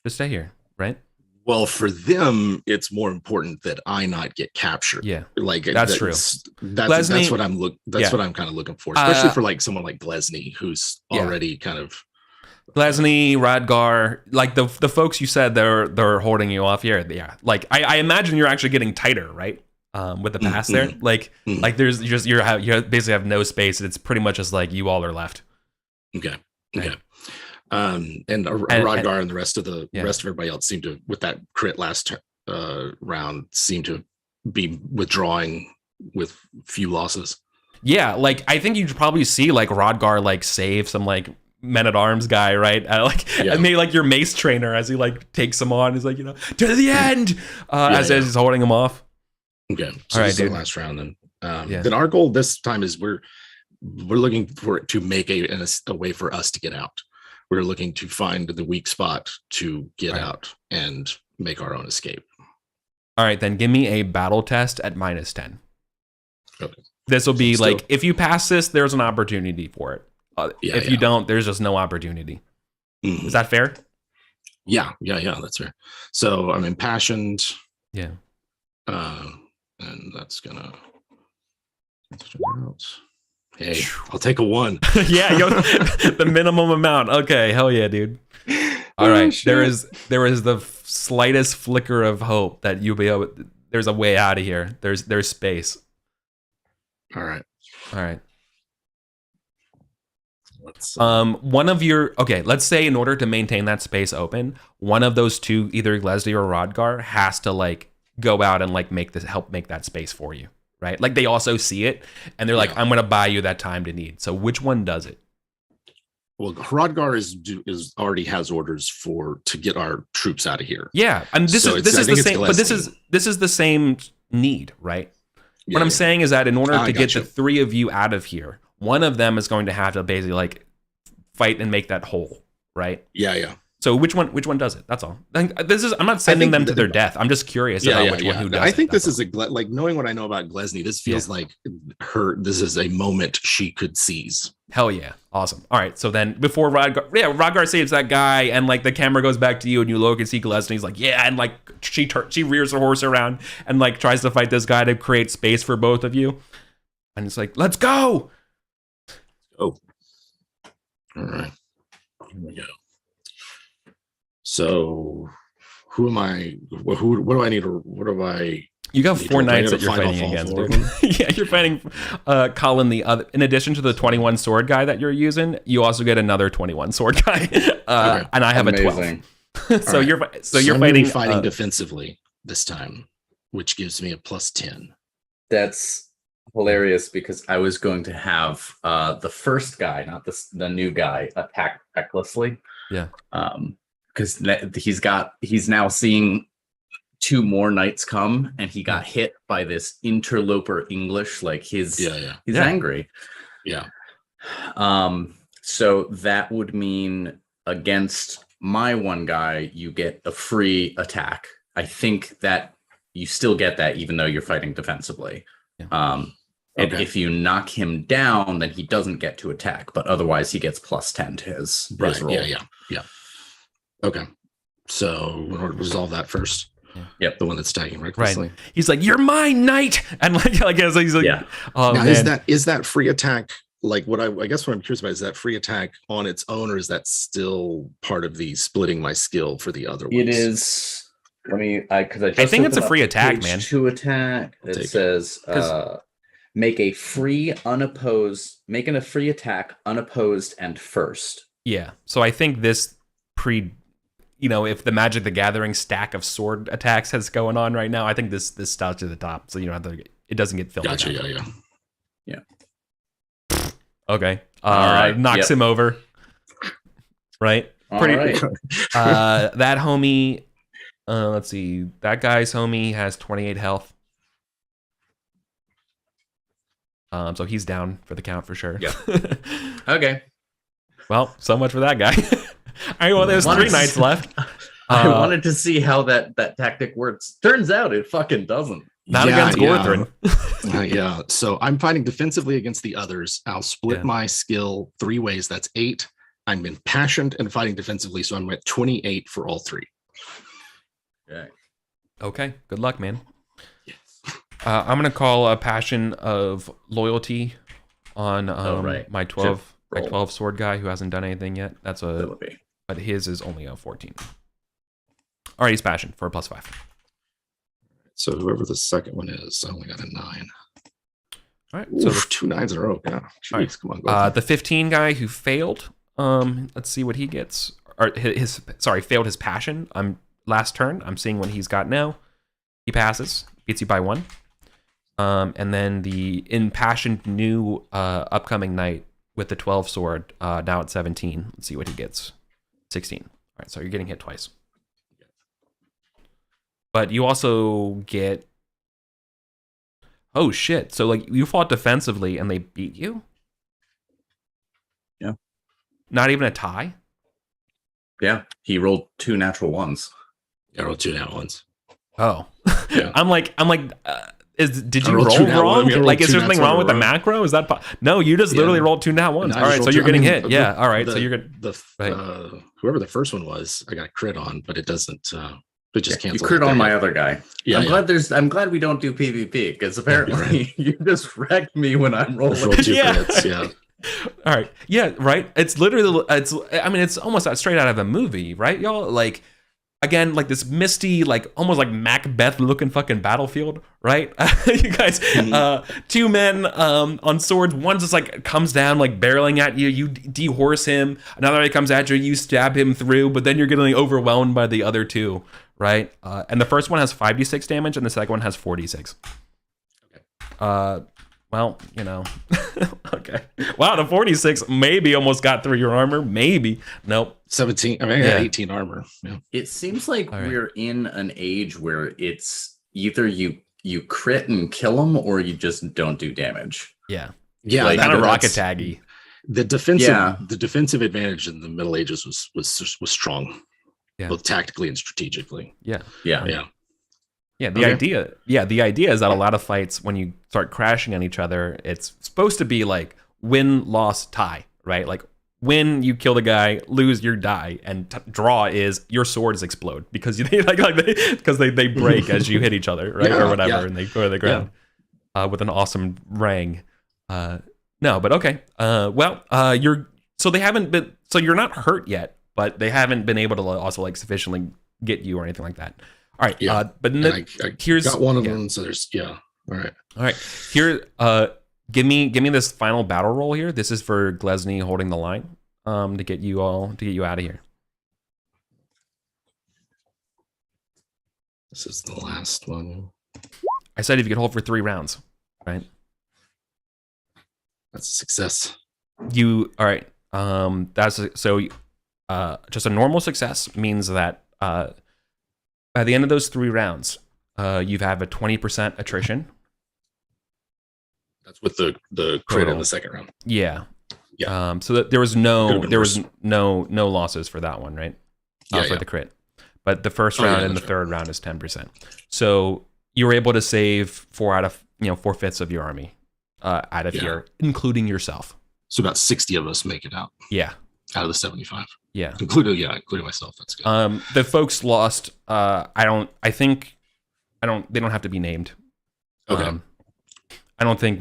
To stay here, right? Well, for them, it's more important that I not get captured. Yeah, like that's true. That's what I'm what I'm kind of looking for, especially for like someone like Glesny, who's already kind of Glesny, Radgar, like the folks you said they're holding you off here. Yeah, like I imagine you're actually getting tighter, right? With the pass there, like there's just you basically have no space. It's pretty much just like you all are left. Okay. And Rodgar and the rest of everybody else seem to, with that crit last round, seem to be withdrawing with few losses. Yeah, like I think you'd probably see like Rodgar like save some like men-at-arms guy, right? And maybe like your mace trainer as he like takes him on. He's like, to the end, as he's holding him off. Okay, so all right, the last round then. Then our goal this time is we're looking for it to make a way for us to get out. We're looking to find the weak spot to get out and make our own escape. All right, then give me a battle test at -10. Okay. This will be like, if you pass this, there's an opportunity for it. If you don't, there's just no opportunity. Mm-hmm. Is that fair? Yeah, that's fair. So I'm impassioned. Yeah. And that's gonna. Hey, I'll take a 1. Yeah, the minimum amount. Okay, hell yeah, dude. All right, there is the slightest flicker of hope that you'll be able. There's a way out of here. There's space. All right. Let's. Let's say in order to maintain that space open, one of those two, either Glesny or Rodgar, has to like go out and like help make that space for you. Right, like they also see it, and they're like, "I'm going to buy you that time to need." So, which one does it? Well, Hrodgar is already has orders to get our troops out of here. Yeah, and this is the same, but this is the same need, right? Yeah, what I'm saying is that in order to get the 3 of you out of here, one of them is going to have to basically like fight and make that whole, right? Yeah. So which one does it? That's all. I'm not sending them to their death. I'm just curious about which one who does it. I think this is like knowing what I know about Glesny, this feels like this is a moment she could seize. Hell yeah. Awesome. All right. So then before Rodgar saves that guy and like the camera goes back to you and you look and see Glesny. He's like, yeah. And like she rears her horse around and like tries to fight this guy to create space for both of you. And it's like, let's go. Oh, all right. Here we go. So, who am I? What do I need? What do I? You got 4 knights that you're fighting against, dude. Yeah, you're fighting Colin the other. In addition to the 21 sword guy that you're using, you also get another 21 sword guy, and I have a 12. So you're fighting defensively this time, which gives me a +10. That's hilarious because I was going to have the first guy, not the new guy, attack recklessly. Yeah. Because he's now seeing 2 more knights come, and he got hit by this interloper English. Like he's angry. Yeah. So that would mean against my one guy, you get a free attack. I think that you still get that even though you're fighting defensively. Yeah. And if you knock him down, then he doesn't get to attack, but otherwise he gets +10 to his roll. Yeah. Okay, so we're going to resolve that first. Yep, the one that's tagging recklessly. Right. He's like, "You're my knight," and like he's like, yeah. Oh, now, is that free attack? Like what I guess what I'm curious about is that free attack on its own, or is that still part of the splitting my skill for the other ones? It is. I think it's a free attack, man. 2 attack. It says make a free attack unopposed and first. Yeah. So I think this if the Magic the Gathering stack of sword attacks has going on right now, I think this starts to the top, so you don't have to. It doesn't get filled. Gotcha. Yeah. Okay. All right. Knocks him over. Right. Pretty. right. That homie. Let's see. That guy's homie has 28 health. So he's down for the count for sure. Yeah. Okay. Well, so much for that guy. All right. Well, there's 3 knights left. I wanted to see how that tactic works. Turns out it fucking doesn't. Not against Gorthrin. Yeah. So I'm fighting defensively against the others. I'll split my skill 3 ways. That's 8. I'm impassioned and fighting defensively, so I'm at 28 for all 3. Okay. Good luck, man. Yes. I'm gonna call a passion of loyalty on my 12 sword guy who hasn't done anything yet. That's but his is only a 14. All right, he's passion for a +5. So whoever the second one is, I only got a 9. All right, so 2 9s in a row. Yeah, jeez, right. Come on. Go the 15 guy who failed. Let's see what he gets. Or failed his passion. Last turn. I'm seeing what he's got now. He passes, beats you by 1. And then the impassioned new upcoming knight with the 12 sword now at 17. Let's see what he gets. 16. All right, so you're getting hit twice. But you also get... Oh, shit. So, like, you fought defensively and they beat you? Yeah. Not even a tie? Yeah. He rolled 2 natural ones. I rolled 2 natural ones. Oh. Yeah. I'm like, did you roll wrong? Like, is there something wrong with the macro? Is that... No, you just literally rolled 2 nat ones. All right, so you're getting hit. Yeah, all right. So you're good. Whoever the first one was, I got a crit on, but it doesn't... It just canceled. You crit on my other guy. Yeah, I'm glad we don't do PvP because apparently you just wrecked me when I'm rolling. Roll 2 crits, yeah. All right. Yeah, right. It's literally it's almost straight out of a movie, right, y'all? Like, again, like this misty, like almost like Macbeth looking fucking battlefield, right? You guys, 2 men on swords. One just like comes down, like barreling at you. You dehorse him. Another guy comes at you. You stab him through, but then you're getting overwhelmed by the other 2, right? And the first one has 5d6 damage, and the second one has 4d6. Okay. Well, you know, okay. Wow, the 46 maybe almost got through your armor. Maybe. Nope. 17. I mean, I got 18 armor. Yeah. It seems like we're in an age where it's either you crit and kill them or you just don't do damage. Yeah. Yeah. Like, kind of rocket taggy. The defensive advantage in the Middle Ages was strong. Yeah. Both tactically and strategically. Yeah. Yeah. Yeah, the idea is that a lot of fights, when you start crashing on each other, it's supposed to be like win, loss, tie, right? Like win, you kill the guy, lose, you die, and draw is your swords explode because they break as you hit each other, right, or whatever, and they go to the ground with an awesome rang. No, but okay. You're not hurt yet, but they haven't been able to also like sufficiently get you or anything like that. All right, but I here's got one of them. So there's all right. Here, give me this final battle roll here. This is for Glesny holding the line, to get you out of here. This is the last one. I said if you could hold for 3 rounds, right? That's a success. All right. Just a normal success means that by the end of those 3 rounds, you have a 20% attrition. That's with the crit in the second round. Yeah. So that there was no losses for that one, right? For the crit. But the first round and the third round is 10%. So you were able to save 4 4/5 of your army out of here, including yourself. So about 60 of us make it out. Yeah. Out of the 75. Yeah. Including myself. That's good. The folks lost. They don't have to be named. Okay. I don't think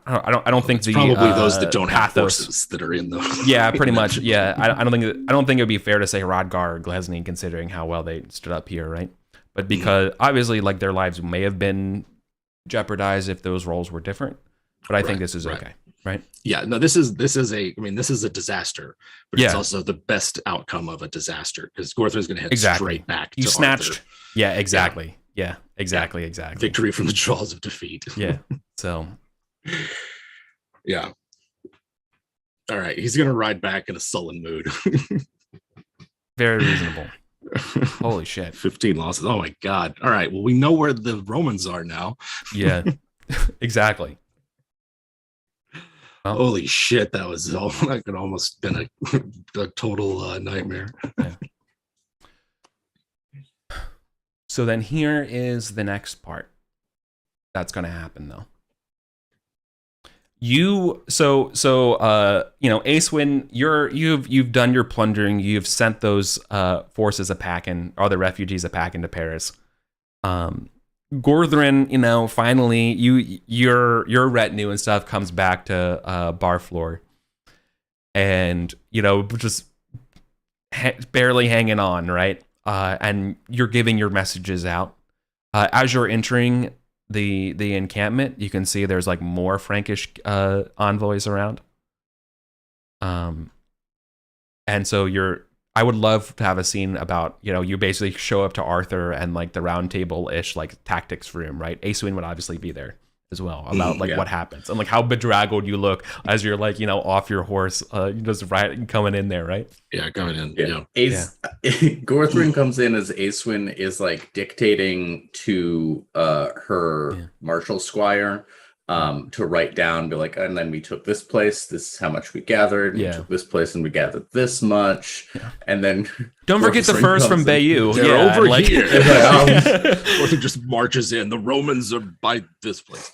I don't think the probably those that don't have forces that are in those. Yeah, pretty much. Yeah, I don't think it would be fair to say Rodgar or Glesny considering how well they stood up here, right? But because obviously, like their lives may have been jeopardized if those roles were different. But I think this is okay, right? Yeah. No, this is a disaster, but it's also the best outcome of a disaster because Gorthrin's going to head straight back. You snatched. Arthur. Yeah, exactly. Yeah, exactly. Victory from the jaws of defeat. Yeah. So. Yeah. All right. He's going to ride back in a sullen mood. Very reasonable. Holy shit. 15 losses. Oh my god. All right. Well, we know where the Romans are now. Yeah. Exactly. Well, holy shit, that was all. That could almost been a total nightmare. Yeah. So then here is the next part that's going to happen, though. Acewin, you've done your plundering. You've sent those forces a packing, or the refugees a packing to Paris. Gorthrin, finally your retinue and stuff comes back to Barflor, and just barely hanging on, right? And you're giving your messages out. As you're entering the encampment, you can see there's like more Frankish envoys around. And so I would love to have a scene about, you basically show up to Arthur and like the round table-ish like tactics room, right? Acewin would obviously be there as well, about what happens and like how bedraggled you look as you're like, off your horse, just coming in there, right? Yeah, coming in. Gorthrin comes in as Acewin is like dictating to her martial squire to write down, be like, and then we took this place, this is how much we gathered, we took this place and we gathered this much, and then don't forget the furs from Bayou. They're over here. Gorthrin just marches in. The Romans are by this place.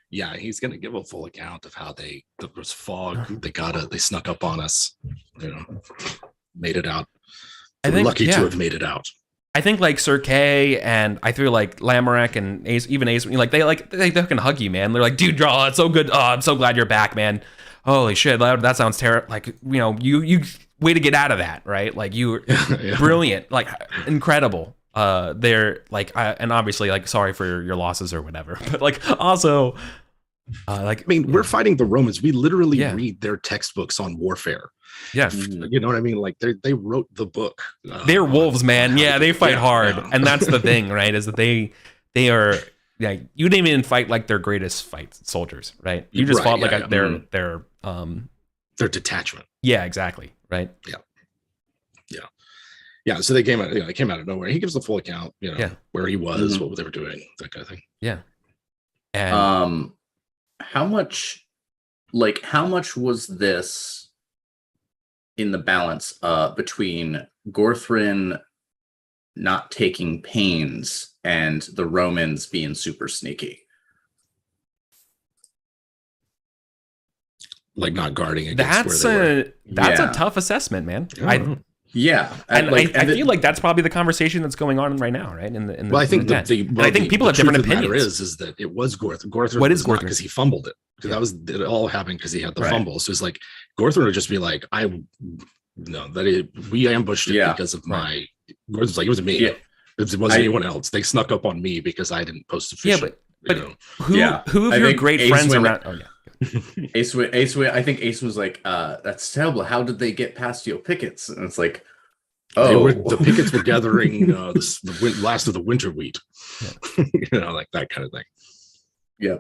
Yeah, he's gonna give a full account of how there was fog, they snuck up on us, made it out. We're lucky to have made it out. I think like Sir Kay and I feel like Lamorak and even Ace, they fucking hug you, man. They're like, dude, draw, it's so good. Oh, I'm so glad you're back, man. Holy shit, that sounds terrible. Like, you way to get out of that, right? Like you were brilliant, like incredible. They're like, and obviously like, sorry for your losses or whatever, but like also, we're fighting the Romans. We literally read their textbooks on warfare. Yeah, you know what I mean? Like they wrote the book. They're wolves, man. Yeah, they fight hard, and that's the thing, right? Is that they are like, you didn't even fight like their greatest soldiers, right? You just fought like their detachment. Yeah, exactly. Right. Yeah. So they came out. They came out of nowhere. He gives the full account. Where he was, what they were doing, that kind of thing. Yeah. And how much was this in the balance between Gorthrin not taking pains and the Romans being super sneaky? Like not guarding against that's a tough assessment, man. I feel like that's probably the conversation that's going on right now, right? I think I think people have different opinions. Is that it was Gorthrin? Gorthrin. What is Gorthrin? Because he fumbled it. Because it all happened because he had the fumble. So it's like Gorthrin would just be like, we ambushed it because of my. Gorthrin's like, it was me. Yeah. It wasn't anyone else. They snuck up on me because I didn't post a fish. Yeah, but who of your great friends around? Oh yeah. Acewin, I think Acewin was like, that's terrible. How did they get past your pickets? And it's like, the pickets were gathering the last of the winter wheat. Like that kind of thing. Yeah.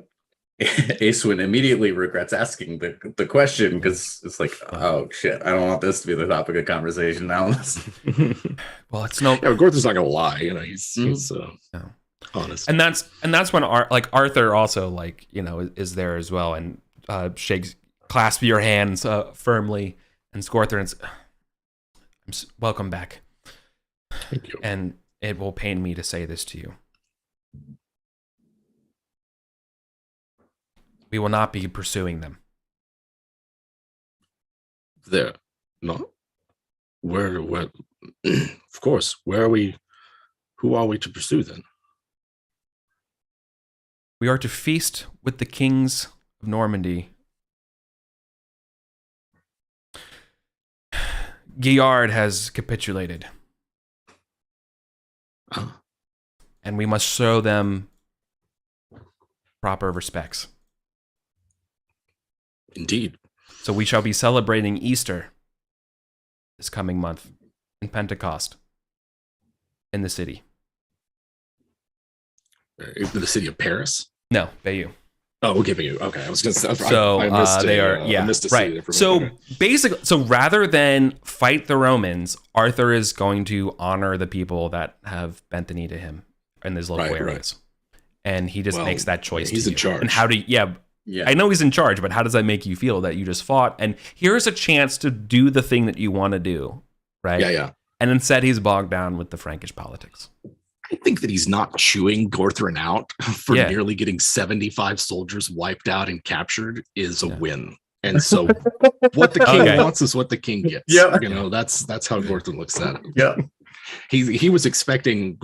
Acewin immediately regrets asking the question because it's like, oh shit, I don't want this to be the topic of conversation now. Well, it's no. Yeah, Gorthrin's not gonna lie. He's honest. And that's when Arthur also is there as well and clasps your hands firmly, and Gorthrin's, welcome back. Thank you. And it will pain me to say this to you. We will not be pursuing them. There, no. Where? Of course. Where are we? Who are we to pursue then? We are to feast with the kings of Normandy. Guillard has capitulated. And we must show them proper respects. Indeed. So we shall be celebrating Easter this coming month and Pentecost in the city. In the city of Paris? No, Bayou. Oh, we're giving you. Okay, I was gonna say. So I missed they a, are, I yeah, missed a right. seed information. So Okay. basically, so rather than fight the Romans, Arthur is going to honor the people that have bent the knee to him in these local areas, and he just makes that choice. He's in charge. And how do yeah? I know he's in charge, but how does that make you feel that you just fought? And here's a chance to do the thing that you want to do, right? Yeah. And instead, he's bogged down with the Frankish politics. I think that he's not chewing Gorthrin out for nearly getting 75 soldiers wiped out and captured is a win. And so what the king wants is what the king gets. Yeah. You know, that's how Gorthrin looks at it. Yeah. He was expecting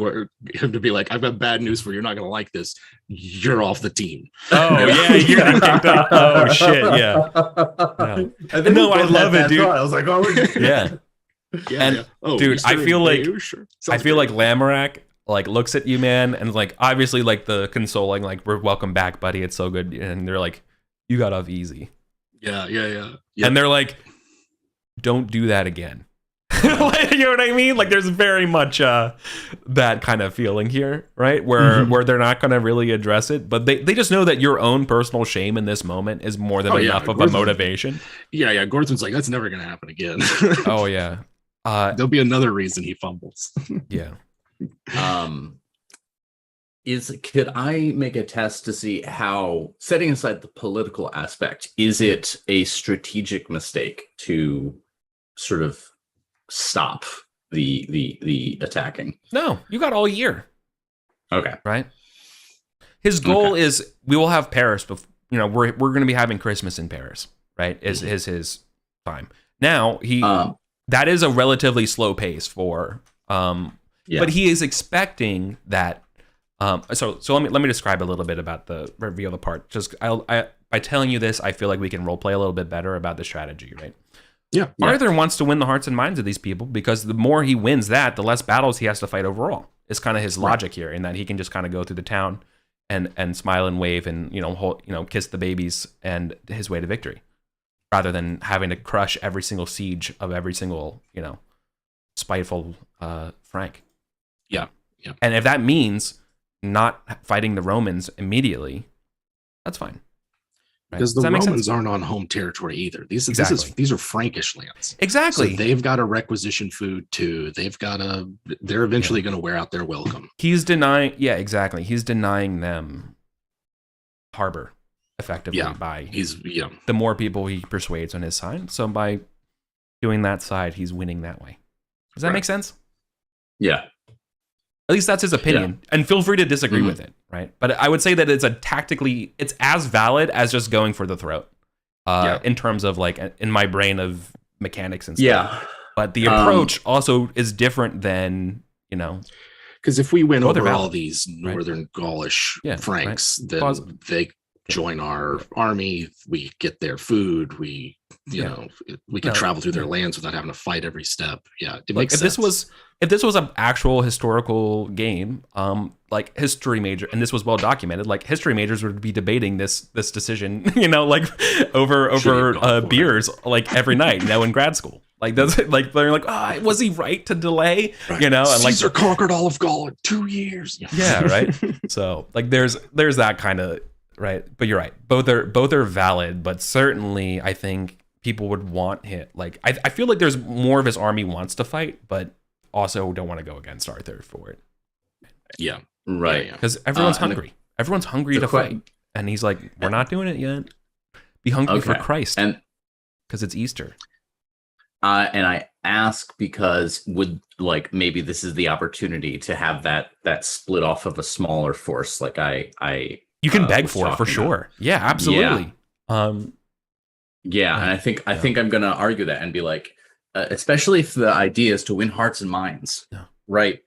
him to be like, I've got bad news for you. You're not going to like this. You're off the team. Oh, yeah. You're getting kicked off. Oh, shit. Yeah. No, I love it, dude. I was like, oh, yeah. And Oh, dude, I feel like sure. I feel like Lamorak like looks at you, man, and like obviously like the consoling, like, we're welcome back, buddy. It's so good. And they're like, you got off easy. Yeah. And they're like, don't do that again. Like, you know what I mean? Like, there's very much that kind of feeling here, right? Where they're not going to really address it, but they just know that your own personal shame in this moment is more than enough of a motivation. Yeah. Gorthrin's like, that's never going to happen again. Oh yeah. There'll be another reason he fumbles. Yeah. Could I make a test to see how, setting aside the political aspect, is it a strategic mistake to sort of stop the attacking? No, you got all year. Okay. Right. His goal is we will have Paris, but we're going to be having Christmas in Paris, right? Is his time. Now that is a relatively slow pace for but he is expecting that. So let me describe a little bit about the reveal the part. Just by telling you this, I feel like we can role play a little bit better about the strategy, right? Yeah. Arthur wants to win the hearts and minds of these people because the more he wins that, the less battles he has to fight overall. It's kind of his logic here, in that he can just kind of go through the town and smile and wave and kiss the babies and his way to victory, rather than having to crush every single siege of every single spiteful Frank. Yeah. And if that means not fighting the Romans immediately, that's fine. Right? Because the Romans aren't on home territory either. These are Frankish lands. Exactly. So they've got to requisition food too. They're eventually going to wear out their welcome. He's denying. Yeah, exactly. He's denying them harbor effectively by the more people he persuades on his side. So by doing that side, he's winning that way. Does that make sense? Yeah. At least that's his opinion, and feel free to disagree with it, right? But I would say that it's as valid as just going for the throat, in terms of like in my brain of mechanics and stuff. Yeah. But the approach also is different than because if we win over all these northern Gaulish Franks, then they join our army. We get their food. We can travel through their lands without having to fight every step. Yeah, it makes sense. If this was an actual historical game, like history major, and this was well documented, like history majors would be debating this decision, like over beers, like every night, in grad school. Like that's like they're like, was he right to delay? Right. And Caesar conquered all of Gaul in 2 years. Yeah, right. So like there's that kind of right, but you're right. Both are valid, but certainly I think people would want him. Like I feel like there's more of his army wants to fight, but also don't want to go against Arthur for it. Yeah, right. Because everyone's hungry. Everyone's hungry to fight, and he's like, "We're not doing it yet. Be hungry for Christ, and because it's Easter." And I ask because maybe this is the opportunity to have that split off of a smaller force. Like you can beg for it for sure. Yeah, absolutely. And I think I'm gonna argue that and be like, especially if the idea is to win hearts and minds, right?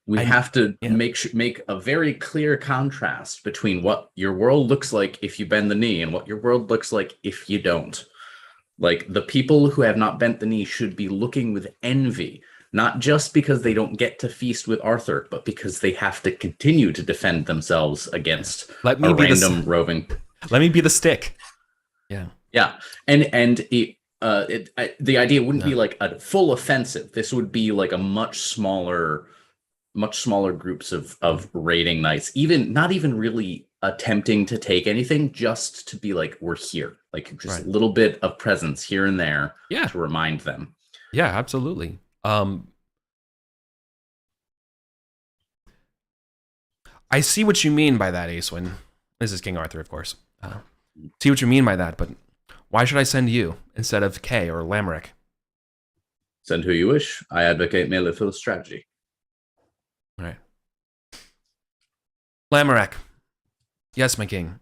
We have to make a very clear contrast between what your world looks like if you bend the knee and what your world looks like if you don't. Like, the people who have not bent the knee should be looking with envy, not just because they don't get to feast with Arthur, but because they have to continue to defend themselves against random roving. Let me be the stick. Yeah. Yeah. And the idea wouldn't be like a full offensive. This would be like a much smaller groups of raiding knights, not even really attempting to take anything, just to be like, we're here, like just Right. a little bit of presence here and there Yeah. to remind them. Yeah, absolutely. I see what you mean by that, Acewin. This is King Arthur, of course. See what you mean by that, but why should I send you instead of Kay or Lamerick? Send who you wish. I advocate melee field strategy. All right. Lamerick. Yes, my king.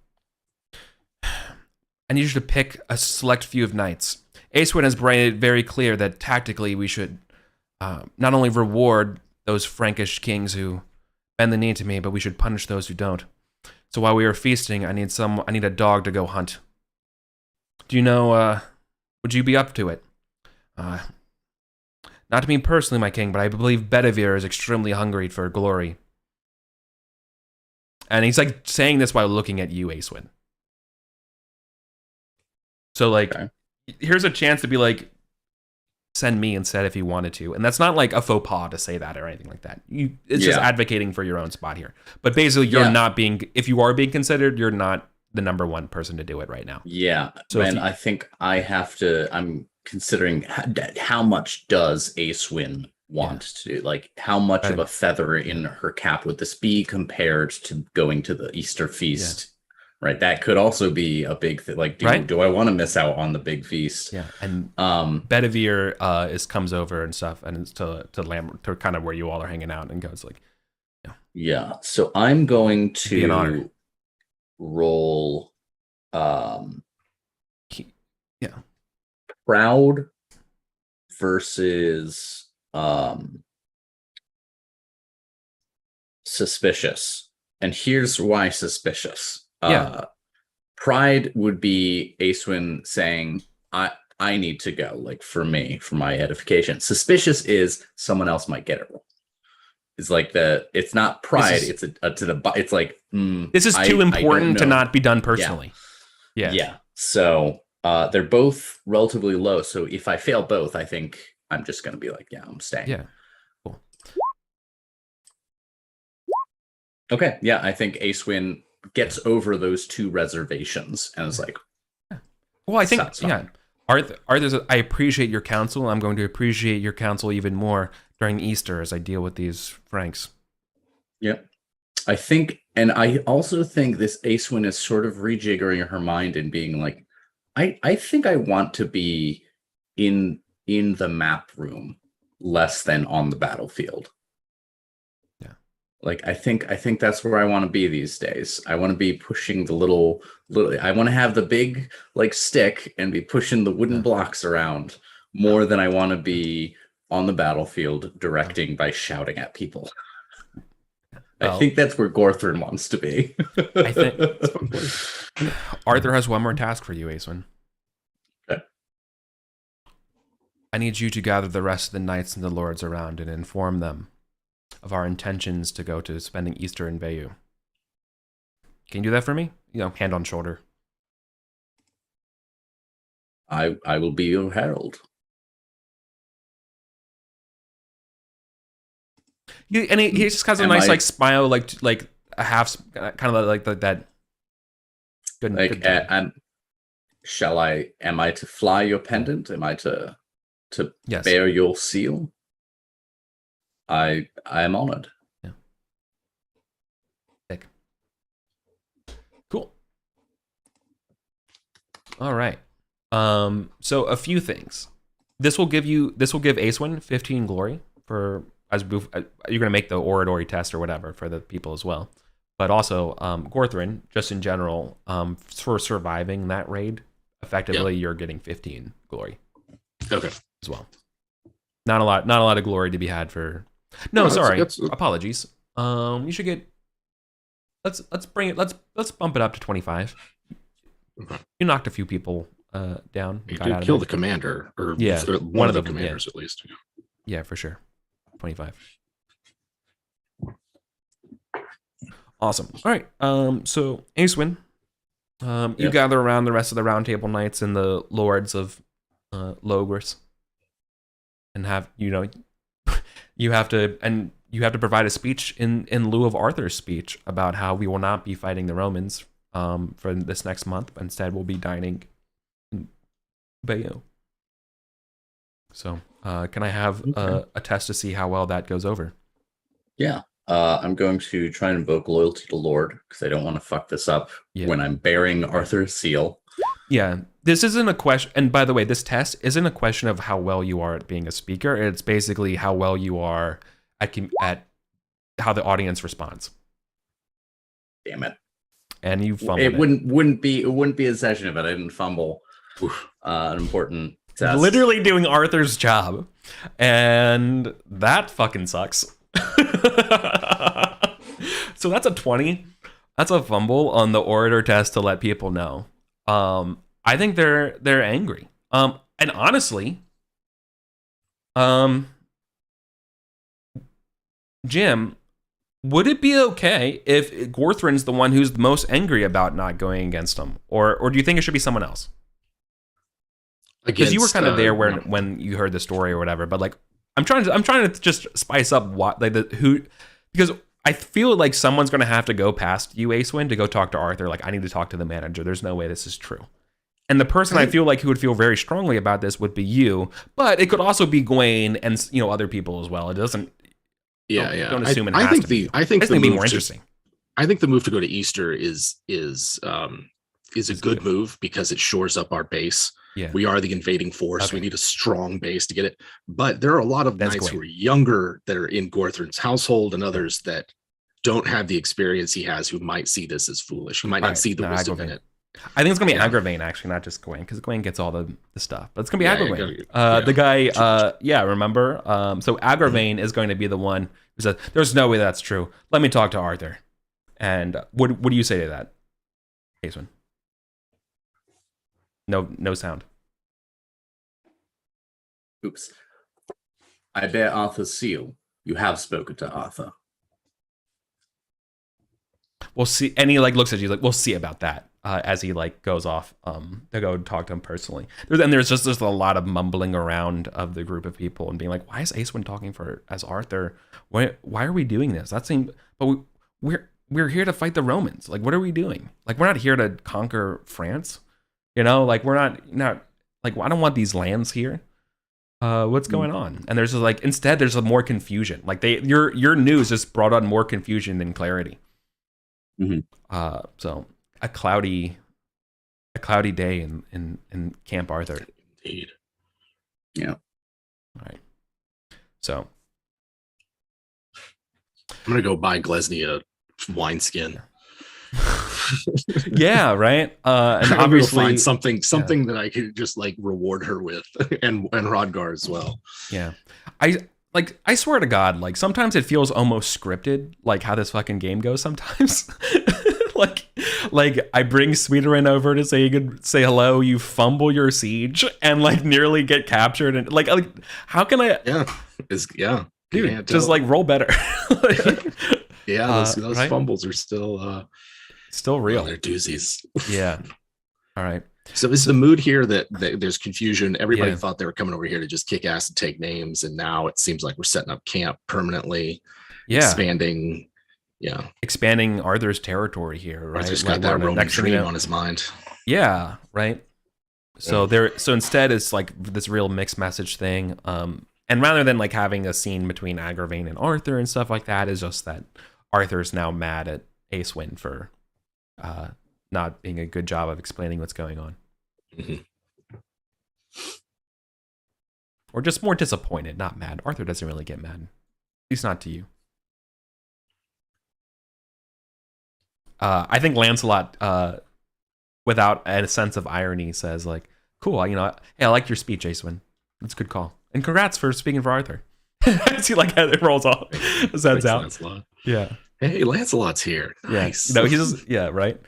I need you to pick a select few of knights. Acewin has made it very clear that tactically we should not only reward those Frankish kings who bend the knee to me, but we should punish those who don't. So while we are feasting, I need a dog to go hunt. Do you know, would you be up to it? Not to me personally, my king, but I believe Bedivere is extremely hungry for glory. And he's like saying this while looking at you, Acewin. So like, okay. Here's a chance to be like, send me instead if you wanted to. And that's not like a faux pas to say that or anything like that. It's just advocating for your own spot here. But basically, you're not being, if you are being considered, you're not the number one person to do it right now. Yeah. So I think I have to, I'm considering how much does Acewin want to do? Like, how much of a feather in her cap would this be compared to going to the Easter feast? Yeah. Right, that could also be a big thing. Like, do I want to miss out on the big feast? Yeah, and Bedivere comes over and stuff, and it's to kind of where you all are hanging out, and goes like, yeah. So I'm going to roll, proud versus suspicious, and here's why suspicious. Pride would be Acewin saying, I need to go, like, for my edification. Suspicious is someone else might get it wrong. It's like it's not pride, it's like this is too important to not be done personally. Yeah. So they're both relatively low. So if I fail both, I think I'm just gonna be like, I'm staying. Yeah. Cool. Okay, yeah, I think Acewin gets over those two reservations and is like, well, I think Arthur, I appreciate your counsel. I'm going to appreciate your counsel even more during Easter as I deal with these Franks. Yeah, I think, and I also think this Acewin is sort of rejiggering her mind and being like, I think I want to be in the map room less than on the battlefield. Like, I think that's where I want to be these days. I want to be pushing the little, I want to have the big, like, stick and be pushing the wooden blocks around more than I want to be on the battlefield directing by shouting at people. I think that's where Gorthrin wants to be. I think Arthur has one more task for you, Acewin. Okay. I need you to gather the rest of the knights and the lords around and inform them of our intentions to go to spending Easter in Bayeux. Can you do that for me? Hand on shoulder. I will be your herald. He just has a nice like smile, like a half, kind of like that. Good. Like, and am I to fly your pendant? Am I to bear your seal? I am honored. Yeah. Sick. Cool. All right. So a few things. This will give Acewin 15 glory for you're gonna make the oratory test or whatever for the people as well. But also Gorthrin, just in general, for surviving that raid, effectively you're getting 15 glory. Okay. As well. Not a lot of glory to be had for. No, sorry. Apologies. You should get. Let's bump it up to 25. Okay. You knocked a few people down. You did kill the commander, or one of the commanders at least. Yeah, for sure. 25. Awesome. All right. So Acewin, you gather around the rest of the Round Table Knights and the lords of Logres, and have you have to, and you have to provide a speech in lieu of Arthur's speech about how we will not be fighting the Romans for this next month. Instead, we'll be dining in Bayeux. So, can I have a test to see how well that goes over? Yeah. I'm going to try and invoke loyalty to Lord because I don't want to fuck this up when I'm bearing Arthur's seal. Yeah, this isn't a question. And by the way, this test isn't a question of how well you are at being a speaker. It's basically how well you are at how the audience responds. Damn it! And you fumbled. It wouldn't be a session if I didn't fumble an important test. Literally doing Arthur's job, and that fucking sucks. So that's a 20. That's a fumble on the orator test to let people know. I think they're angry. And honestly, Jim, would it be okay if Gorthrin's the one who's the most angry about not going against him, or do you think it should be someone else? Because you were kind of there when you heard the story or whatever, but like I'm trying to just spice up what like because I feel like someone's gonna have to go past you, Acewin, to go talk to Arthur. Like I need to talk to the manager. There's no way this is true. And the person I feel like who would feel very strongly about this would be you, but it could also be Gawain and other people as well. It doesn't. Don't assume it has to be. I think it'd be more interesting. I think the move to go to Easter is a good move because it shores up our base. Yeah. We are the invading force. Okay. We need a strong base to get it. But there are a lot of knights who are younger that are in Gorthrin's household and others that don't have the experience he has who might see this as foolish. Who might not see the wisdom in it. I think it's going to be Agravain, actually, not just Gawain, because Gawain gets all the stuff. But it's going to be Agravain. The guy, remember? So Agravain is going to be the one who says, there's no way that's true. Let me talk to Arthur. And what do you say to that, Acewin? No sound. Oops. I bear Arthur's seal. You have spoken to Arthur. We'll see. And he looks at you like, we'll see about that. As he goes off to go talk to him personally. There's just a lot of mumbling around of the group of people and being like, why is Acewin talking as Arthur? Why are we doing this? But we're here to fight the Romans. Like, what are we doing? Like, we're not here to conquer France. We're not like, I don't want these lands here. What's going on? And there's instead there's more confusion. Like your news just brought on more confusion than clarity. Mm-hmm. So a cloudy day in Camp Arthur. Indeed. Yeah. All right. So I'm gonna go buy Glesny a wineskin. Yeah, right. And I'm obviously find something that I could just reward her with, and Rodgar as well. Yeah, I swear to God, sometimes it feels almost scripted, like how this fucking game goes sometimes. like I bring Sweeterin over to say hello, you fumble your siege and nearly get captured, and how can I? Yeah, dude, just roll better. Those right? fumbles are still real. They're doozies. Yeah. All right. So is the mood here that there's confusion? Everybody thought they were coming over here to just kick ass and take names, and now it seems like we're setting up camp permanently. Expanding. Yeah, expanding Arthur's territory here, right? Arthur's got that Roman dream on his mind. Yeah, right. So so instead it's this real mixed message thing. And rather than having a scene between Agravain and Arthur and stuff like that, is just that Arthur's now mad at Acewin for not being a good job of explaining what's going on. Mm-hmm. Or just more disappointed, not mad. Arthur doesn't really get mad. At least not to you. I think Lancelot, without a sense of irony, says cool, hey, I like your speech, Acewin. That's a good call. And congrats for speaking for Arthur. See, it rolls off. His head's out. Lancelot. Yeah. Hey, Lancelot's here. Nice. Yeah. No, right.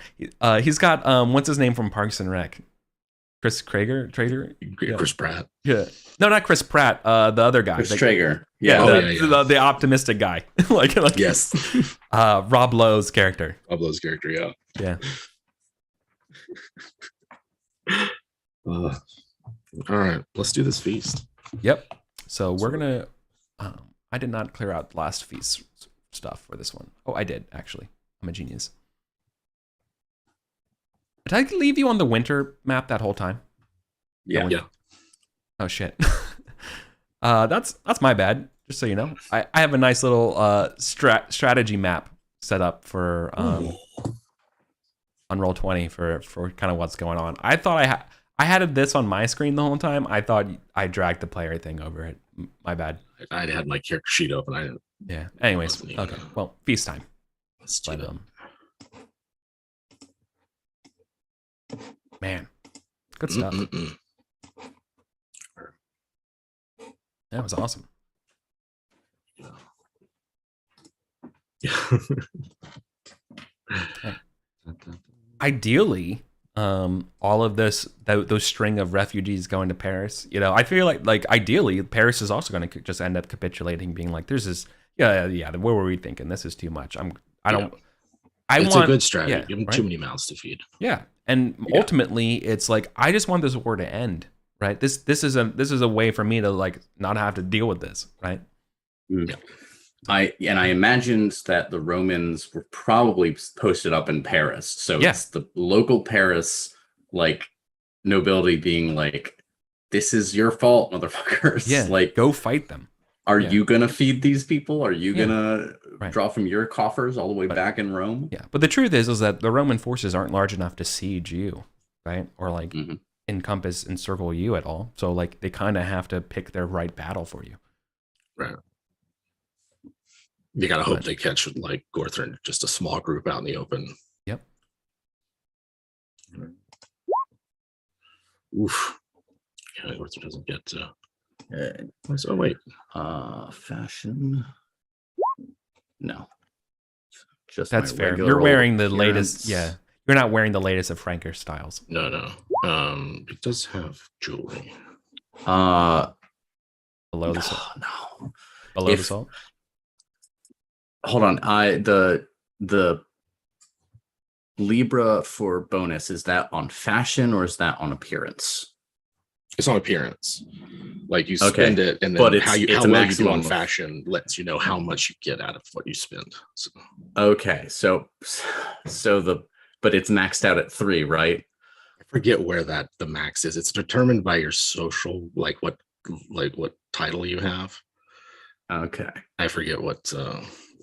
He's got what's his name from Parks and Rec? Chris Traeger? Yeah. Chris Pratt. Yeah. No, not Chris Pratt. The other guy. Chris Traeger. Yeah. The optimistic guy. Yes. Rob Lowe's character. Yeah. Yeah. All right. Let's do this feast. Yep. So we're gonna. I did not clear out the last feast stuff for this one. Oh, I did, actually. I'm a genius. Did I leave you on the winter map that whole time? Yeah. Yeah. Oh, shit. That's my bad, just so you know. I have a nice little strategy map set up for on Roll20 for kind of what's going on. I thought I had this on my screen the whole time. I thought I dragged the player thing over it. My bad. I had my character sheet open. I didn't. Yeah. Anyways, okay. Well, feast time. Let's do that. Man, good stuff. That was awesome. Ideally, all of those string of refugees going to Paris, I feel like ideally Paris is also going to just end up capitulating, being like, "There's this, yeah. What were we thinking? This is too much. It's a good strategy. Yeah, Give them too many mouths to feed. Yeah, and ultimately, it's like I just want this war to end. Right. This is a way for me to like not have to deal with this. Right. Yeah. I imagined that the Romans were probably posted up in Paris. So it's the local Paris like nobility being like, this is your fault, motherfuckers. Yeah. Like, go fight them. Are you gonna feed these people? Are you gonna draw from your coffers all the way back in Rome? Yeah. But the truth is that the Roman forces aren't large enough to siege you, right? Or like encompass, encircle you at all. So like they kind of have to pick their right battle for you. Right. You gotta hope they catch like Gorthrin, just a small group out in the open. Yep. Oof. Yeah, Gorthrin doesn't get. Oh wait. Fashion. No. Just that's fair. You're wearing the latest. Yeah. You're not wearing the latest of Frankish styles. No. It does have jewelry. Below the salt. No. Below the salt. Hold on. The Libra for bonus, is that on fashion or is that on appearance? It's on appearance. Like you spend it, and then how well you do on fashion lets you know how much you get out of what you spend. So. Okay, so but it's maxed out at 3, right? I forget where the max is. It's determined by your social, like what title you have. Okay, I forget what.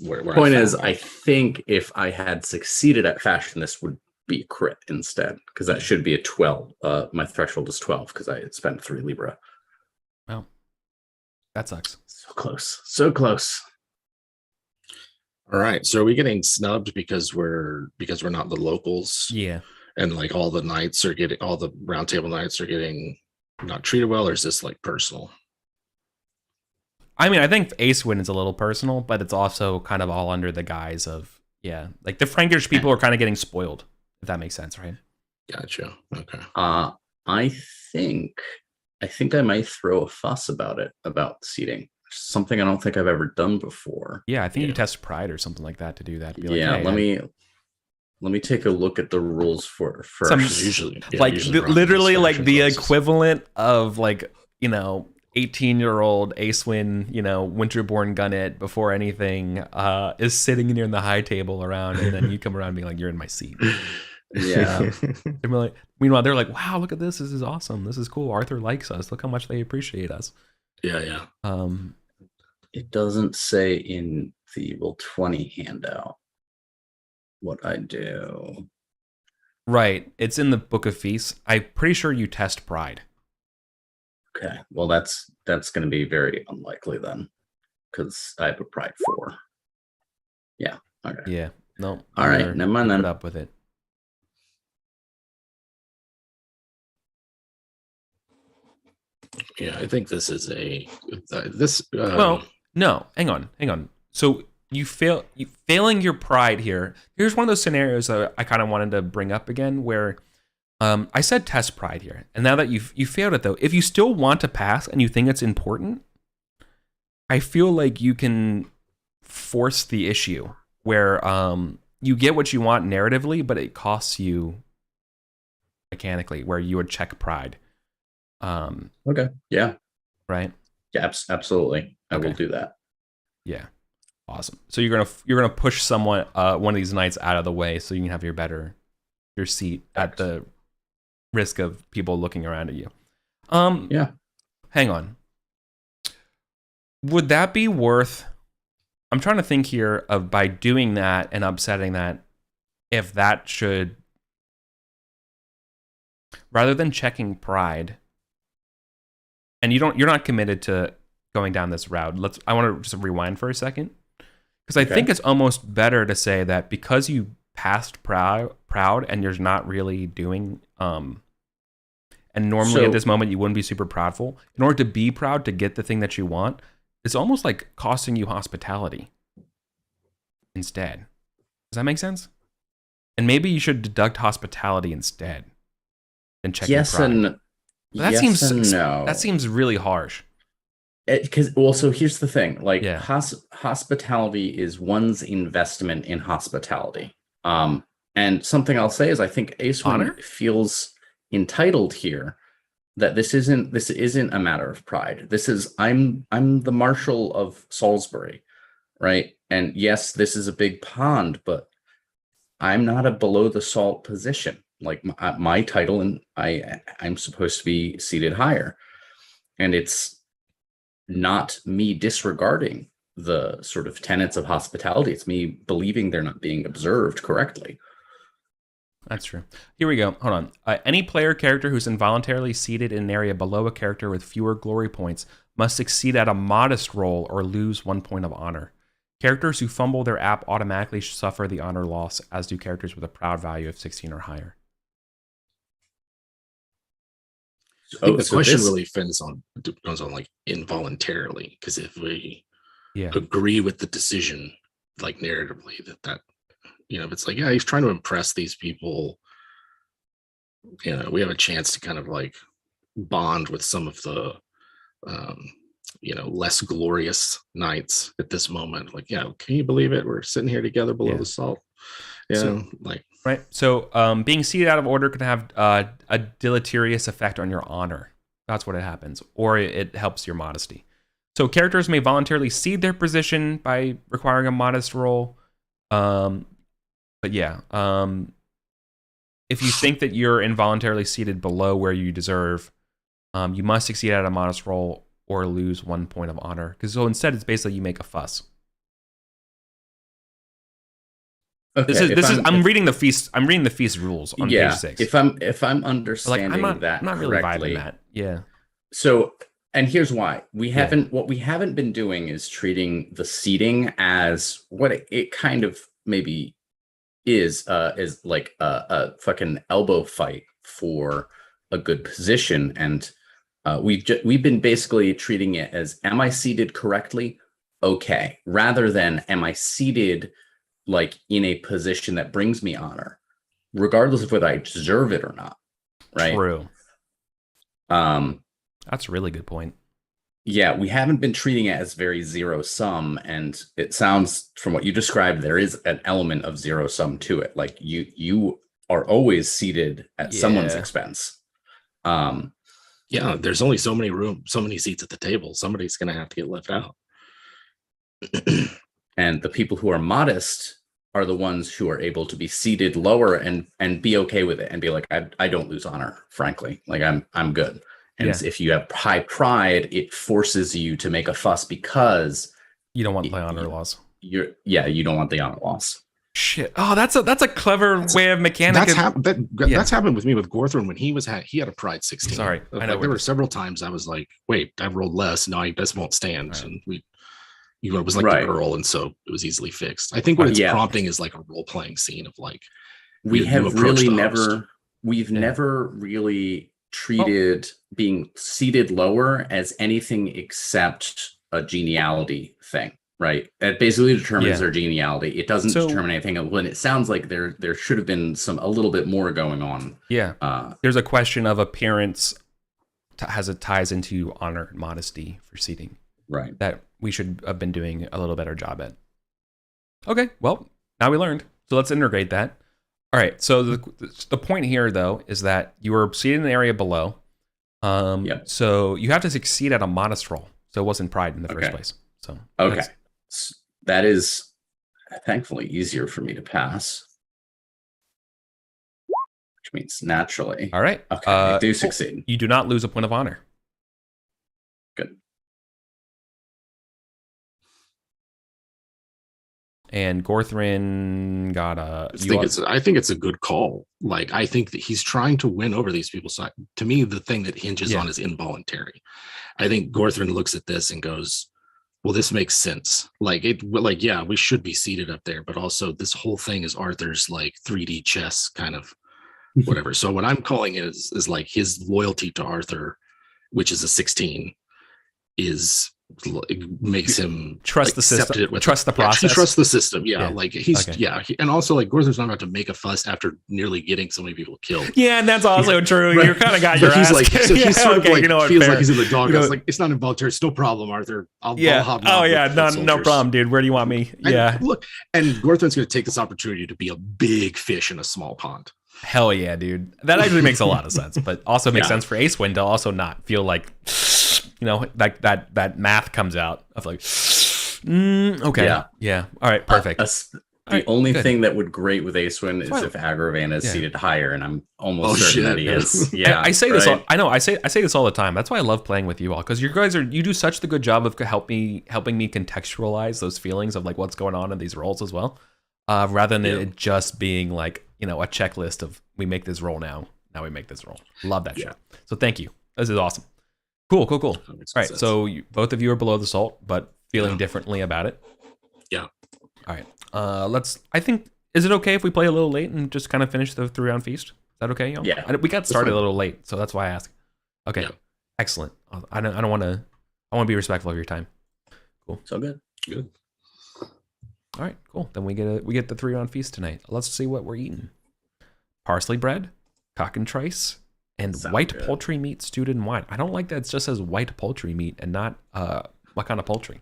Where point is, I think if I had succeeded at fashion, this would be a crit instead, because that should be a 12. My threshold is 12 because I had spent 3 Libra. Wow, that sucks. So close. All right, so are we getting snubbed because we're not the locals? Yeah, and like all the round table knights are getting not treated well, or is this like personal? I mean, I think Ace Win is a little personal, but it's also kind of all under the guise of, like the Frankish people are kind of getting spoiled, if that makes sense, right? Gotcha. Okay. I think I might throw a fuss about seating. Something I don't think I've ever done before. Yeah, I think you test pride or something like that to do that. To be like, hey, let me take a look at the rules for first. Usually literally like the equivalent of like, 18-year-old Acewin, Winterborn Gunnet before anything is sitting near the high table around, and then you come around being like, you're in my seat. Yeah. Meanwhile, they're like, wow, look at this. This is awesome. This is cool. Arthur likes us. Look how much they appreciate us. Yeah. It doesn't say in the Roll20 handout what I do. Right. It's in the Book of Feasts. I'm pretty sure you test pride. Okay, well that's going to be very unlikely then, because I have a pride 4. Yeah. Okay. Yeah. No. All right. Never mind then. Put up with it. Yeah, I think this is Well, no. Hang on. So you failing your pride here. Here's one of those scenarios that I kind of wanted to bring up again, where. I said test pride here, and now that you failed it though, if you still want to pass and you think it's important, I feel like you can force the issue where you get what you want narratively, but it costs you mechanically, where you would check pride. Okay. Yeah. Right. Yeah. Absolutely. I will do that. Yeah. Awesome. So you're gonna push someone one of these knights out of the way so you can have your seat at the risk of people looking around at you. Yeah. Hang on. Would that be worth? I'm trying to think here of by doing that and upsetting that, if that should, rather than checking pride, and you're not committed to going down this route. I want to just rewind for a second. Because I think it's almost better to say that because you passed proud and you're not really doing, and normally at this moment you wouldn't be super proudful. In order to be proud, to get the thing that you want, it's almost like costing you hospitality instead. Does that make sense? And maybe you should deduct hospitality instead than checking pride. That seems really harsh. So here's the thing, like hospitality is one's investment in hospitality. And something I'll say is I think Acewin feels entitled here that this isn't a matter of pride. This is I'm the Marshal of Salisbury, right? And yes, this is a big pond, but I'm not a below the salt position. Like my title, and I'm supposed to be seated higher, and it's not me disregarding the sort of tenets of hospitality. It's me believing they're not being observed correctly. That's true. Here we go. Hold on. Any player character who's involuntarily seated in an area below a character with fewer glory points must succeed at a modest roll or lose 1 point of honor. Characters who fumble their app automatically suffer the honor loss, as do characters with a proud value of 16 or higher. I think the question really depends on like involuntarily, because if we agree with the decision, like narratively, that if it's like, yeah, he's trying to impress these people, we have a chance to kind of like bond with some of the less glorious knights at this moment. Like, yeah, can you believe it? We're sitting here together below the salt. Right. So being seated out of order can have a deleterious effect on your honor. That's what it happens. Or it helps your modesty. So characters may voluntarily cede their position by requiring a modest roll. But yeah, if you think that you're involuntarily seated below where you deserve, you must succeed at a modest roll or lose 1 point of honor. Because so instead, it's basically you make a fuss. Okay, I'm reading the feast. I'm reading the feast rules on page 6. If I'm understanding I'm that not really correctly, vibing that. Yeah. So, and here's why what we haven't been doing is treating the seating as what it kind of maybe is like a fucking elbow fight for a good position, and we've been basically treating it as, am I seated correctly? Okay, rather than am I seated like in a position that brings me honor, regardless of whether I deserve it or not. Right. True. That's a really good point. Yeah, we haven't been treating it as very zero sum, and it sounds from what you described, there is an element of zero sum to it. Like you are always seated at someone's expense. There's only so many seats at the table. Somebody's gonna have to get left out. And the people who are modest are the ones who are able to be seated lower and be okay with it and be like, I don't lose honor, frankly. Like I'm good. And if you have high pride, it forces you to make a fuss because you don't want the honor loss. You don't want the honor loss. Shit. Oh, that's a clever way of mechanic. That's happened with me with Gorthron when he had a pride 16. Sorry, I know there were several times I was like, wait, I rolled less. No, this won't stand. Right. And it was like the girl, and so it was easily fixed. I think what it's prompting is like a role playing scene of like we've never really treated being seated lower as anything except a geniality thing, right? It basically determines their geniality. It doesn't determine anything. When it sounds like there should have been a little bit more going on. Yeah, there's a question of appearance ties into honor and modesty for seating, right? That we should have been doing a little better job at. Okay, well, now we learned. So let's integrate that. All right, so the point here, though, is that you were seated in the area below. So you have to succeed at a modest roll. So it wasn't pride in the first place. So That is thankfully easier for me to pass, which means naturally. All right. Okay, I do succeed. You do not lose a point of honor. Good. And Gorthrin got a. I think it's a good call. Like, I think that he's trying to win over these people. So to me, the thing that hinges on is involuntary. I think Gorthrin looks at this and goes, well, this makes sense. Yeah, we should be seated up there, but also this whole thing is Arthur's like 3D chess kind of whatever. So what I'm calling it is like his loyalty to Arthur, which is a 16, makes him trust the system, trust the process. He trusts the system. Yeah. And also like Gorthrin's not about to make a fuss after nearly getting so many people killed. Yeah, and that's also true. Right. You kind of got your ass. He's sort of like, feels like he's in the doghouse. Like, it's not involuntary. It's no problem, Arthur. I'll no problem, dude. Where do you want me? And look, and Gorthrin's going to take this opportunity to be a big fish in a small pond. Hell yeah, dude. That actually makes a lot of sense, but also makes sense for Acewin to also not feel like, like that math comes out of like, okay. Yeah. All right. Perfect. The only thing that would grate with Acewin is if Agravan is seated higher, and I'm almost certain that he is. Yeah. I say this I say this all the time. That's why I love playing with you all, because you guys you do such the good job of helping me contextualize those feelings of like what's going on in these roles as well. Rather than it just being like, a checklist of we make this roll now we make this roll. Love that shit. So thank you. This is awesome. Cool. All right. So both of you are below the salt, but feeling differently about it. Yeah. All right. I think, is it okay if we play a little late and just kind of finish the 3-round feast? Is that okay, y'all? Yeah. We got started a little late, so that's why I asked. Okay. Yeah. Excellent. I want to be respectful of your time. Cool. So good. All right, cool. Then we get the 3-round feast tonight. Let's see what we're eating. Parsley bread, cockentrice, and white poultry meat stewed in wine. I don't like that it just says white poultry meat and not what kind of poultry.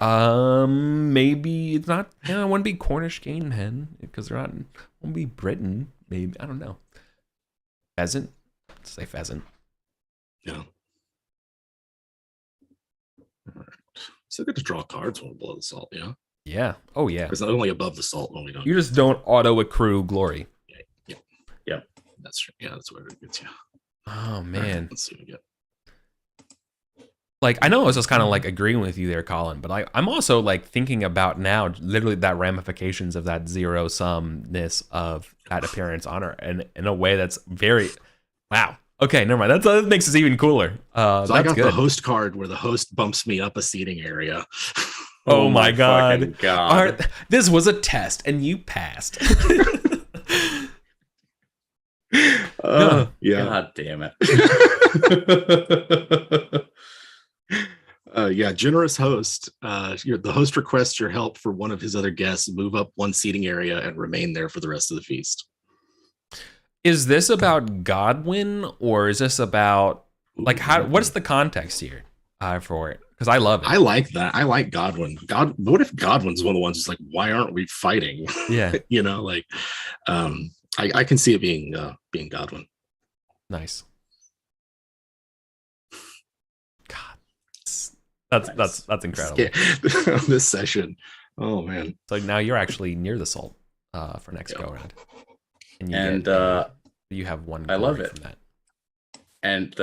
Maybe it's not. It wouldn't be Cornish game hen because they're not. It won't be Britain. Maybe, I don't know. Pheasant. Let's say pheasant. Yeah. So good to draw cards when we're below the salt, yeah? Yeah. Oh, yeah. It's not only above the salt when we don't. You just don't auto accrue glory. Yeah. That's true. Yeah, that's where it gets you. Oh, man. Let's see what we get. Like, I know I was just kind of like agreeing with you there, Colin, but I'm also like thinking about now literally that ramifications of that zero sumness of that appearance honor, and in a way that's very, wow. Okay, never mind. That makes it even cooler. So I got the host card where the host bumps me up a seating area. Oh my god. This was a test and you passed. Yeah. God damn it. Generous host. The host requests your help for one of his other guests move up one seating area and remain there for the rest of the feast. Is this about Godwin, or is this about like what's the context here for it? Because I love it. I like that. I like Godwin. What if Godwin's one of the ones who's like, why aren't we fighting? Yeah. I can see it being Godwin. Nice. God, that's incredible. Yeah. This session. Oh man. So now you're actually near the salt for next go around. And you have one. I love it. From that. And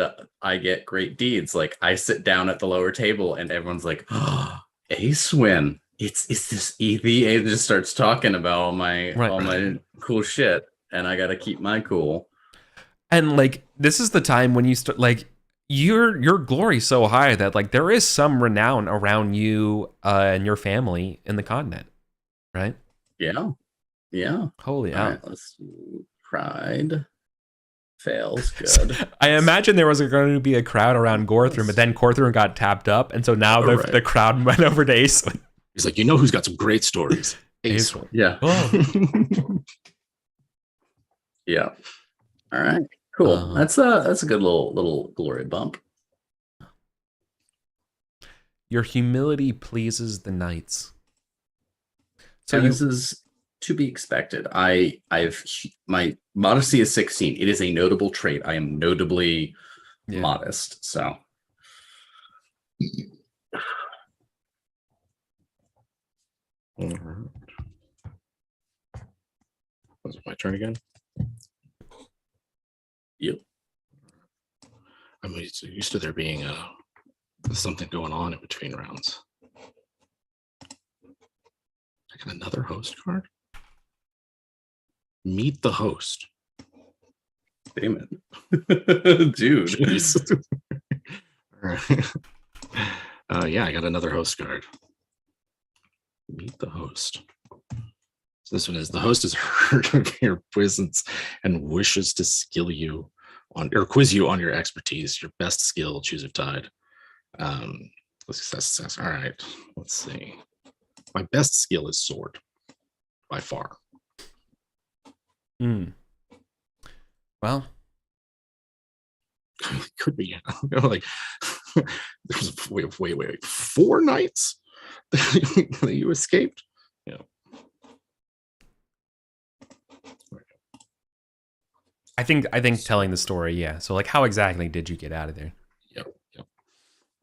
I get great deeds. Like I sit down at the lower table, and everyone's like, "Oh, Acewin, it's this EVA." Just starts talking about all my cool shit, and I got to keep my cool. And like this is the time when you start like your glory's so high that like there is some renown around you and your family in the continent, right? Yeah. Holy hell. Right, let's see. Pride fails. Good. I imagine there was going to be a crowd around Gorthrin, but then Gorthrin got tapped up, and so now the crowd went over to Acewin. He's like, who's got some great stories? Acewin. Yeah. Oh. Yeah. All right. Cool. That's a good little glory bump. Your humility pleases the knights. So this is to be expected. I've my modesty is 16. It is a notable trait. I am notably modest. So All right. Was it my turn again? Yep. I'm used to there being something going on in between rounds. I got another host card. Meet the host. Damn it. Dude. Jeez. All right. Yeah, I got another host card. Meet the host. So this one is the host has heard of your presence and wishes to skill you on or quiz you on your expertise, your best skill, choose a tide. Success. All right. Let's see. My best skill is sword by far. Well, could be like there's wait 4 nights that you escaped. Yeah. I think telling the story, yeah. So like, how exactly did you get out of there?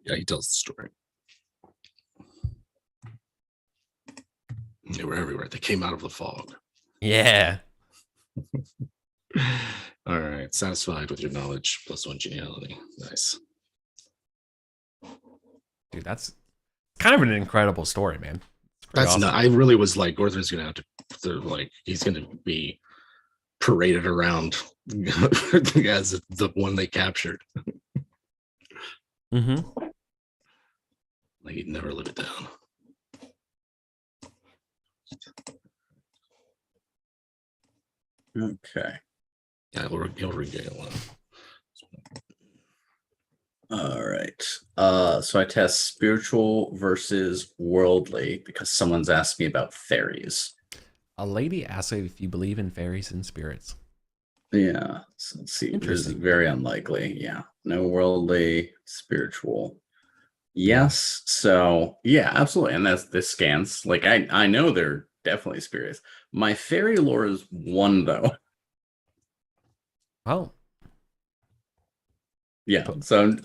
Yeah, he tells the story. They were everywhere. They came out of the fog. Yeah. All right. Satisfied with your knowledge, +1 geniality. Nice. Dude, that's kind of an incredible story, man. That's awesome. not. I really was like, Gorthran's gonna have to like, he's gonna be paraded around as the one they captured. Like he'd never live it down. Okay. Yeah, he'll regain one. All right. So I test spiritual versus worldly because someone's asked me about fairies. A lady asked if you believe in fairies and spirits. Yeah. So let's see. This is very unlikely. Yeah. No worldly, spiritual. Yes. So yeah, absolutely. And this scans. Like I know they're definitely spirits. My fairy lore is 1 though. Well. Yeah. So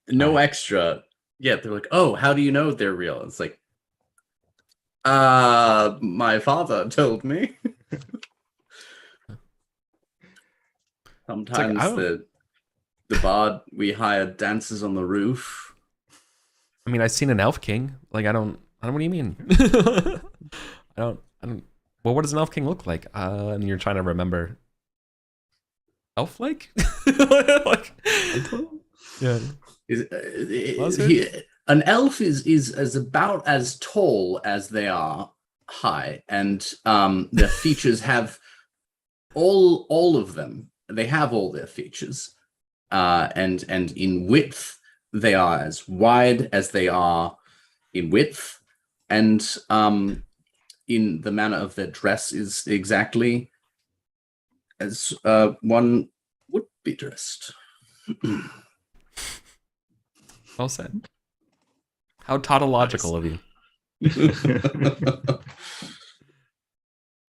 no extra. Yeah, they're like, oh, how do you know they're real? It's like, my father told me. Sometimes like, the bard we hired dances on the roof. I mean, I've seen an elf king. Like, I don't. What do you mean? I don't. Well, what does an elf king look like? And you're trying to remember. Elf-like? Like, yeah. An elf is about as tall as they are high, and their features have all of them. They have all their features, and in width they are as wide as they are in width, and in the manner of their dress is exactly as one would be dressed. Well said. How tautological of you.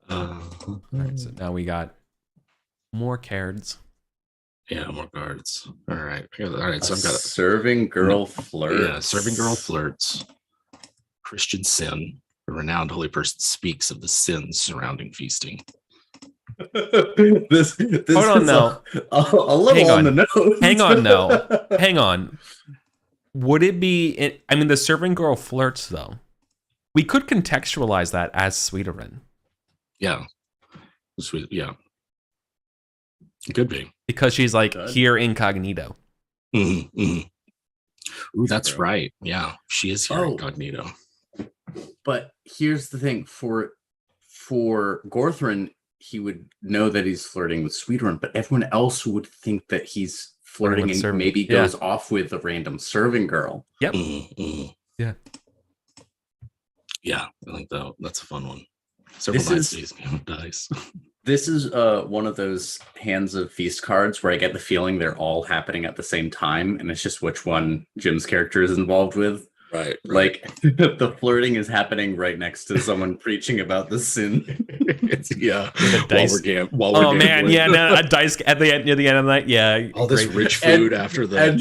All right, so now we got more cards. Yeah, more cards. All right. All right. So I've got serving girl flirts. Yeah, serving girl flirts. Christian sin. A renowned holy person speaks of the sins surrounding feasting. this Hold on, no. A little on the nose. Hang on, no. Hang on. Would it be? I mean, the serving girl flirts, though. We could contextualize that as Sweeterin. Yeah. Yeah. It could be. Because she's like here incognito. Mm-hmm, mm-hmm. Ooh, that's right. Yeah, she is here incognito. But here's the thing: for Gorthran, he would know that he's flirting with Sweeterin, but everyone else would think that he's flirting and maybe goes off with a random serving girl. Yep. Mm-hmm. Yeah. Yeah, I think that's a fun one. Several dice. This is one of those Hands of Feast cards where I get the feeling they're all happening at the same time, and it's just which one Jim's character is involved with. Right. Like the flirting is happening right next to someone preaching about the sin. Yeah. The dice. While we're Oh man, gambling. yeah, no, a dice at the end of the night. Yeah, All this great. rich food And- after and-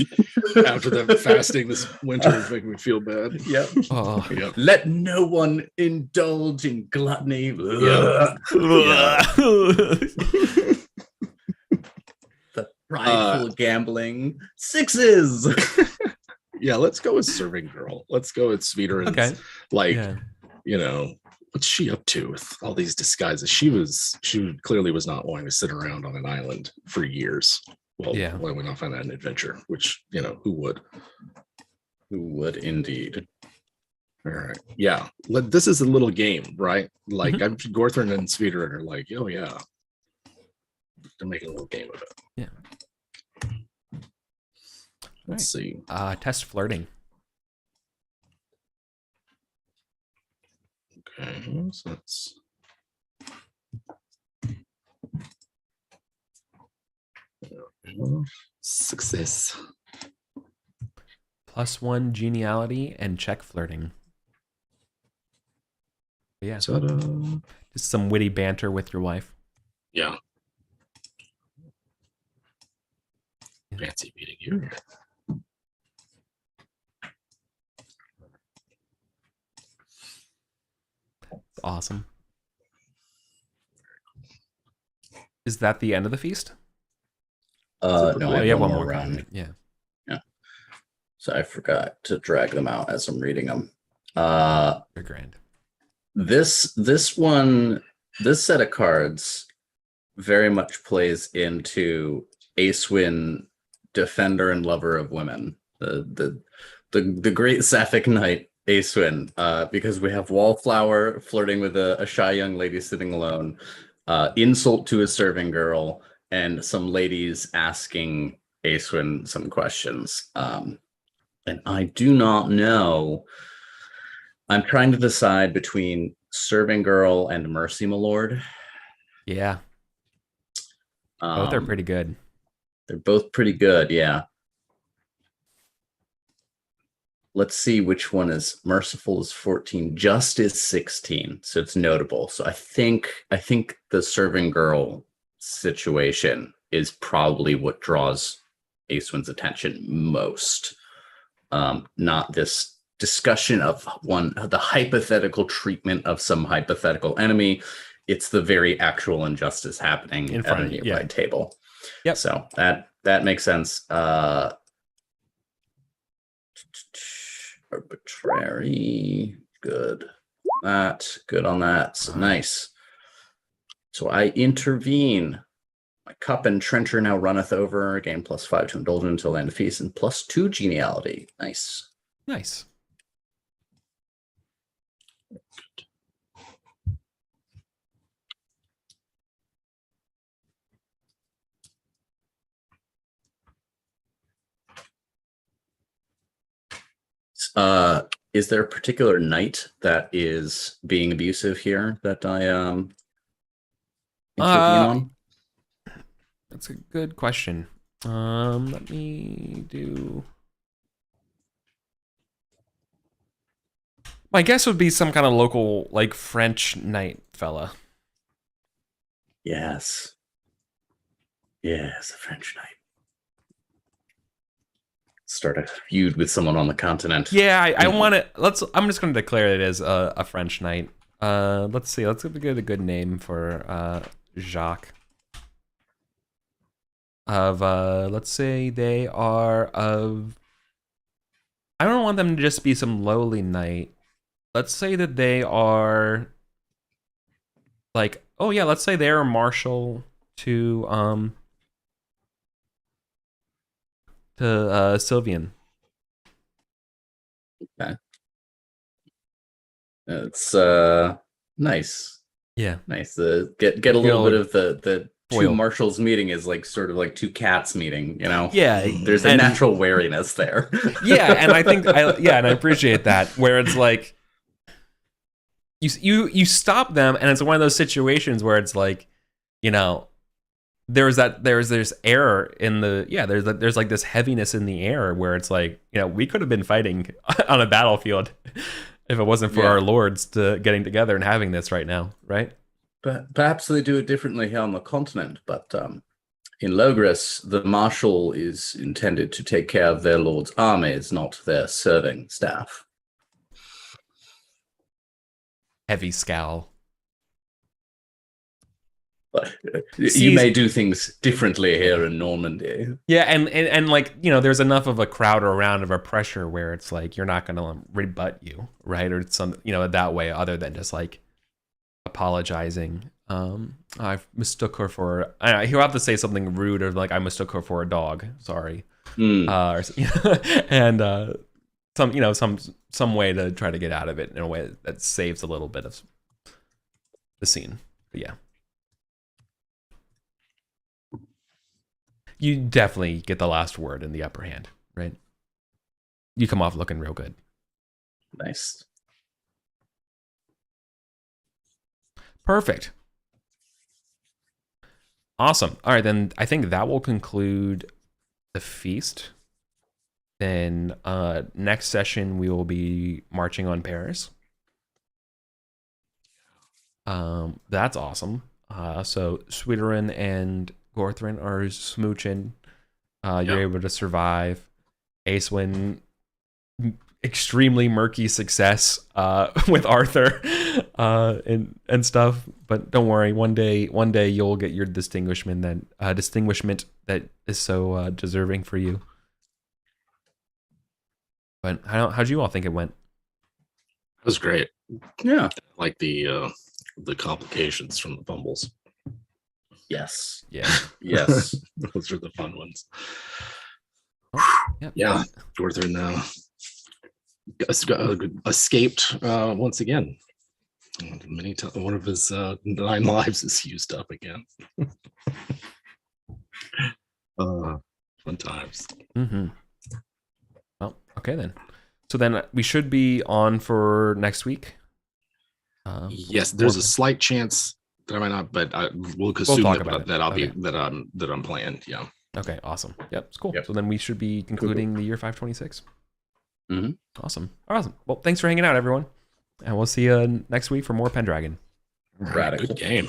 the fasting this winter is making me feel bad. Yep. Oh. Yep. Let no one indulge in gluttony. Yeah. The prideful gambling. 6s. Yeah, let's go with serving girl. Let's go with Sweeter. Okay. Like, Yeah. you know, what's she up to with all these disguises? She clearly was not wanting to sit around on an island for years. Well, Yeah. why would we not find that an adventure? Which, you know, who would? Who would indeed? All right. Yeah. This is a little game, right? Like Gorthrin and Sweeter are like, oh yeah. They're making a little game of it. Yeah. Let's see. Test flirting. Okay, so that's success. +1 geniality and check flirting. Yeah. Ta-da. Just some witty banter with your wife. Yeah. Fancy meeting you. Awesome. Is that the end of the feast? No, Oh, I you have have one more round. round. Yeah. So I forgot to drag them out as I'm reading them. They're grand. This set of cards very much plays into Acewin, defender and lover of women. The great sapphic knight Acewin, because we have Wallflower flirting with a shy young lady sitting alone, insult to a serving girl, and some ladies asking Acewin some questions. And I do not know. I'm trying to decide between Serving Girl and Mercy, my lord. Yeah. Both are pretty good. They're both pretty good, yeah. Let's see which one is merciful is 14, justice 16. So it's notable. So I think the Serving Girl situation is probably what draws Acewin's attention most. Not this discussion of the hypothetical treatment of some hypothetical enemy. It's the very actual injustice happening In front at a of you, nearby yeah. table. Yep. So that makes sense. Arbitrary, good. Good on that. So nice. So I intervene. My cup and trencher now runneth over. Gain +5 to indulgence until end of feast, and +2 geniality. Nice. Nice. Is there a particular knight that is being abusive here that I intervene on? That's a good question. Let me do. My guess would be some kind of local, like, French knight fella. Yes. Yes, a French knight. Start a feud with someone on the continent. Yeah, I want to. I'm just going to declare it as a French knight. Let's see. Let's get a good name for Jacques. Let's say they are of. I don't want them to just be some lowly knight. Let's say that they are. Like, oh yeah, let's say they're marshal to Sylvian. Okay. It's nice. Yeah. Nice. Get a little bit of the two foil. marshals meeting is like sort of like two cats meeting, you know? Yeah. There's a natural wariness there. Yeah, and I think and I appreciate that, where it's like you stop them, and it's one of those situations where it's like, you know, there's this air in the there's like this heaviness in the air where it's like, you know, we could have been fighting on a battlefield if it wasn't for our lords getting together and having this right now, right? But perhaps they do it differently here on the continent, but in Logres, the marshal is intended to take care of their lord's armies, not their serving staff. Heavy scowl. But you may do things differently here in Normandy. Yeah, and like, you know, there's enough of a crowd around of a pressure where it's like you're not going to rebut you, right? Or some, you know, that way, other than just like apologizing. I mistook her for. He'll have to say something rude or like, I mistook her for a dog. Sorry, and some way to try to get out of it in a way that saves a little bit of the scene. But yeah. You definitely get the last word in the upper hand, right? You come off looking real good. Nice. Perfect. Awesome. All right, then I think that will conclude the feast. Then next session, we will be marching on Paris. That's awesome. So Sweeterin and Gorthrin are smooching. You're able to survive. Acewin, extremely murky success with Arthur and stuff. But don't worry, one day you'll get your distinguishment that is so deserving for you. But how'd you all think it went? It was great. Yeah, like the complications from the fumbles. Yes. Yeah. Yes. Those are the fun ones. Yep. Yeah. Gorthrin escaped once again. Many times, one of his 9 lives is used up again. Fun times. Mm-hmm. Well, okay then. So then we should be on for next week. Yes, there's a slight chance that I might not, but we'll assume that I'll be that I'm planned. Yeah. Okay. Awesome. Yep. It's cool. Yep. So then we should be concluding the year 526. Mm-hmm. Awesome. Well, thanks for hanging out, everyone, and we'll see you next week for more Pendragon. Radical. Good game.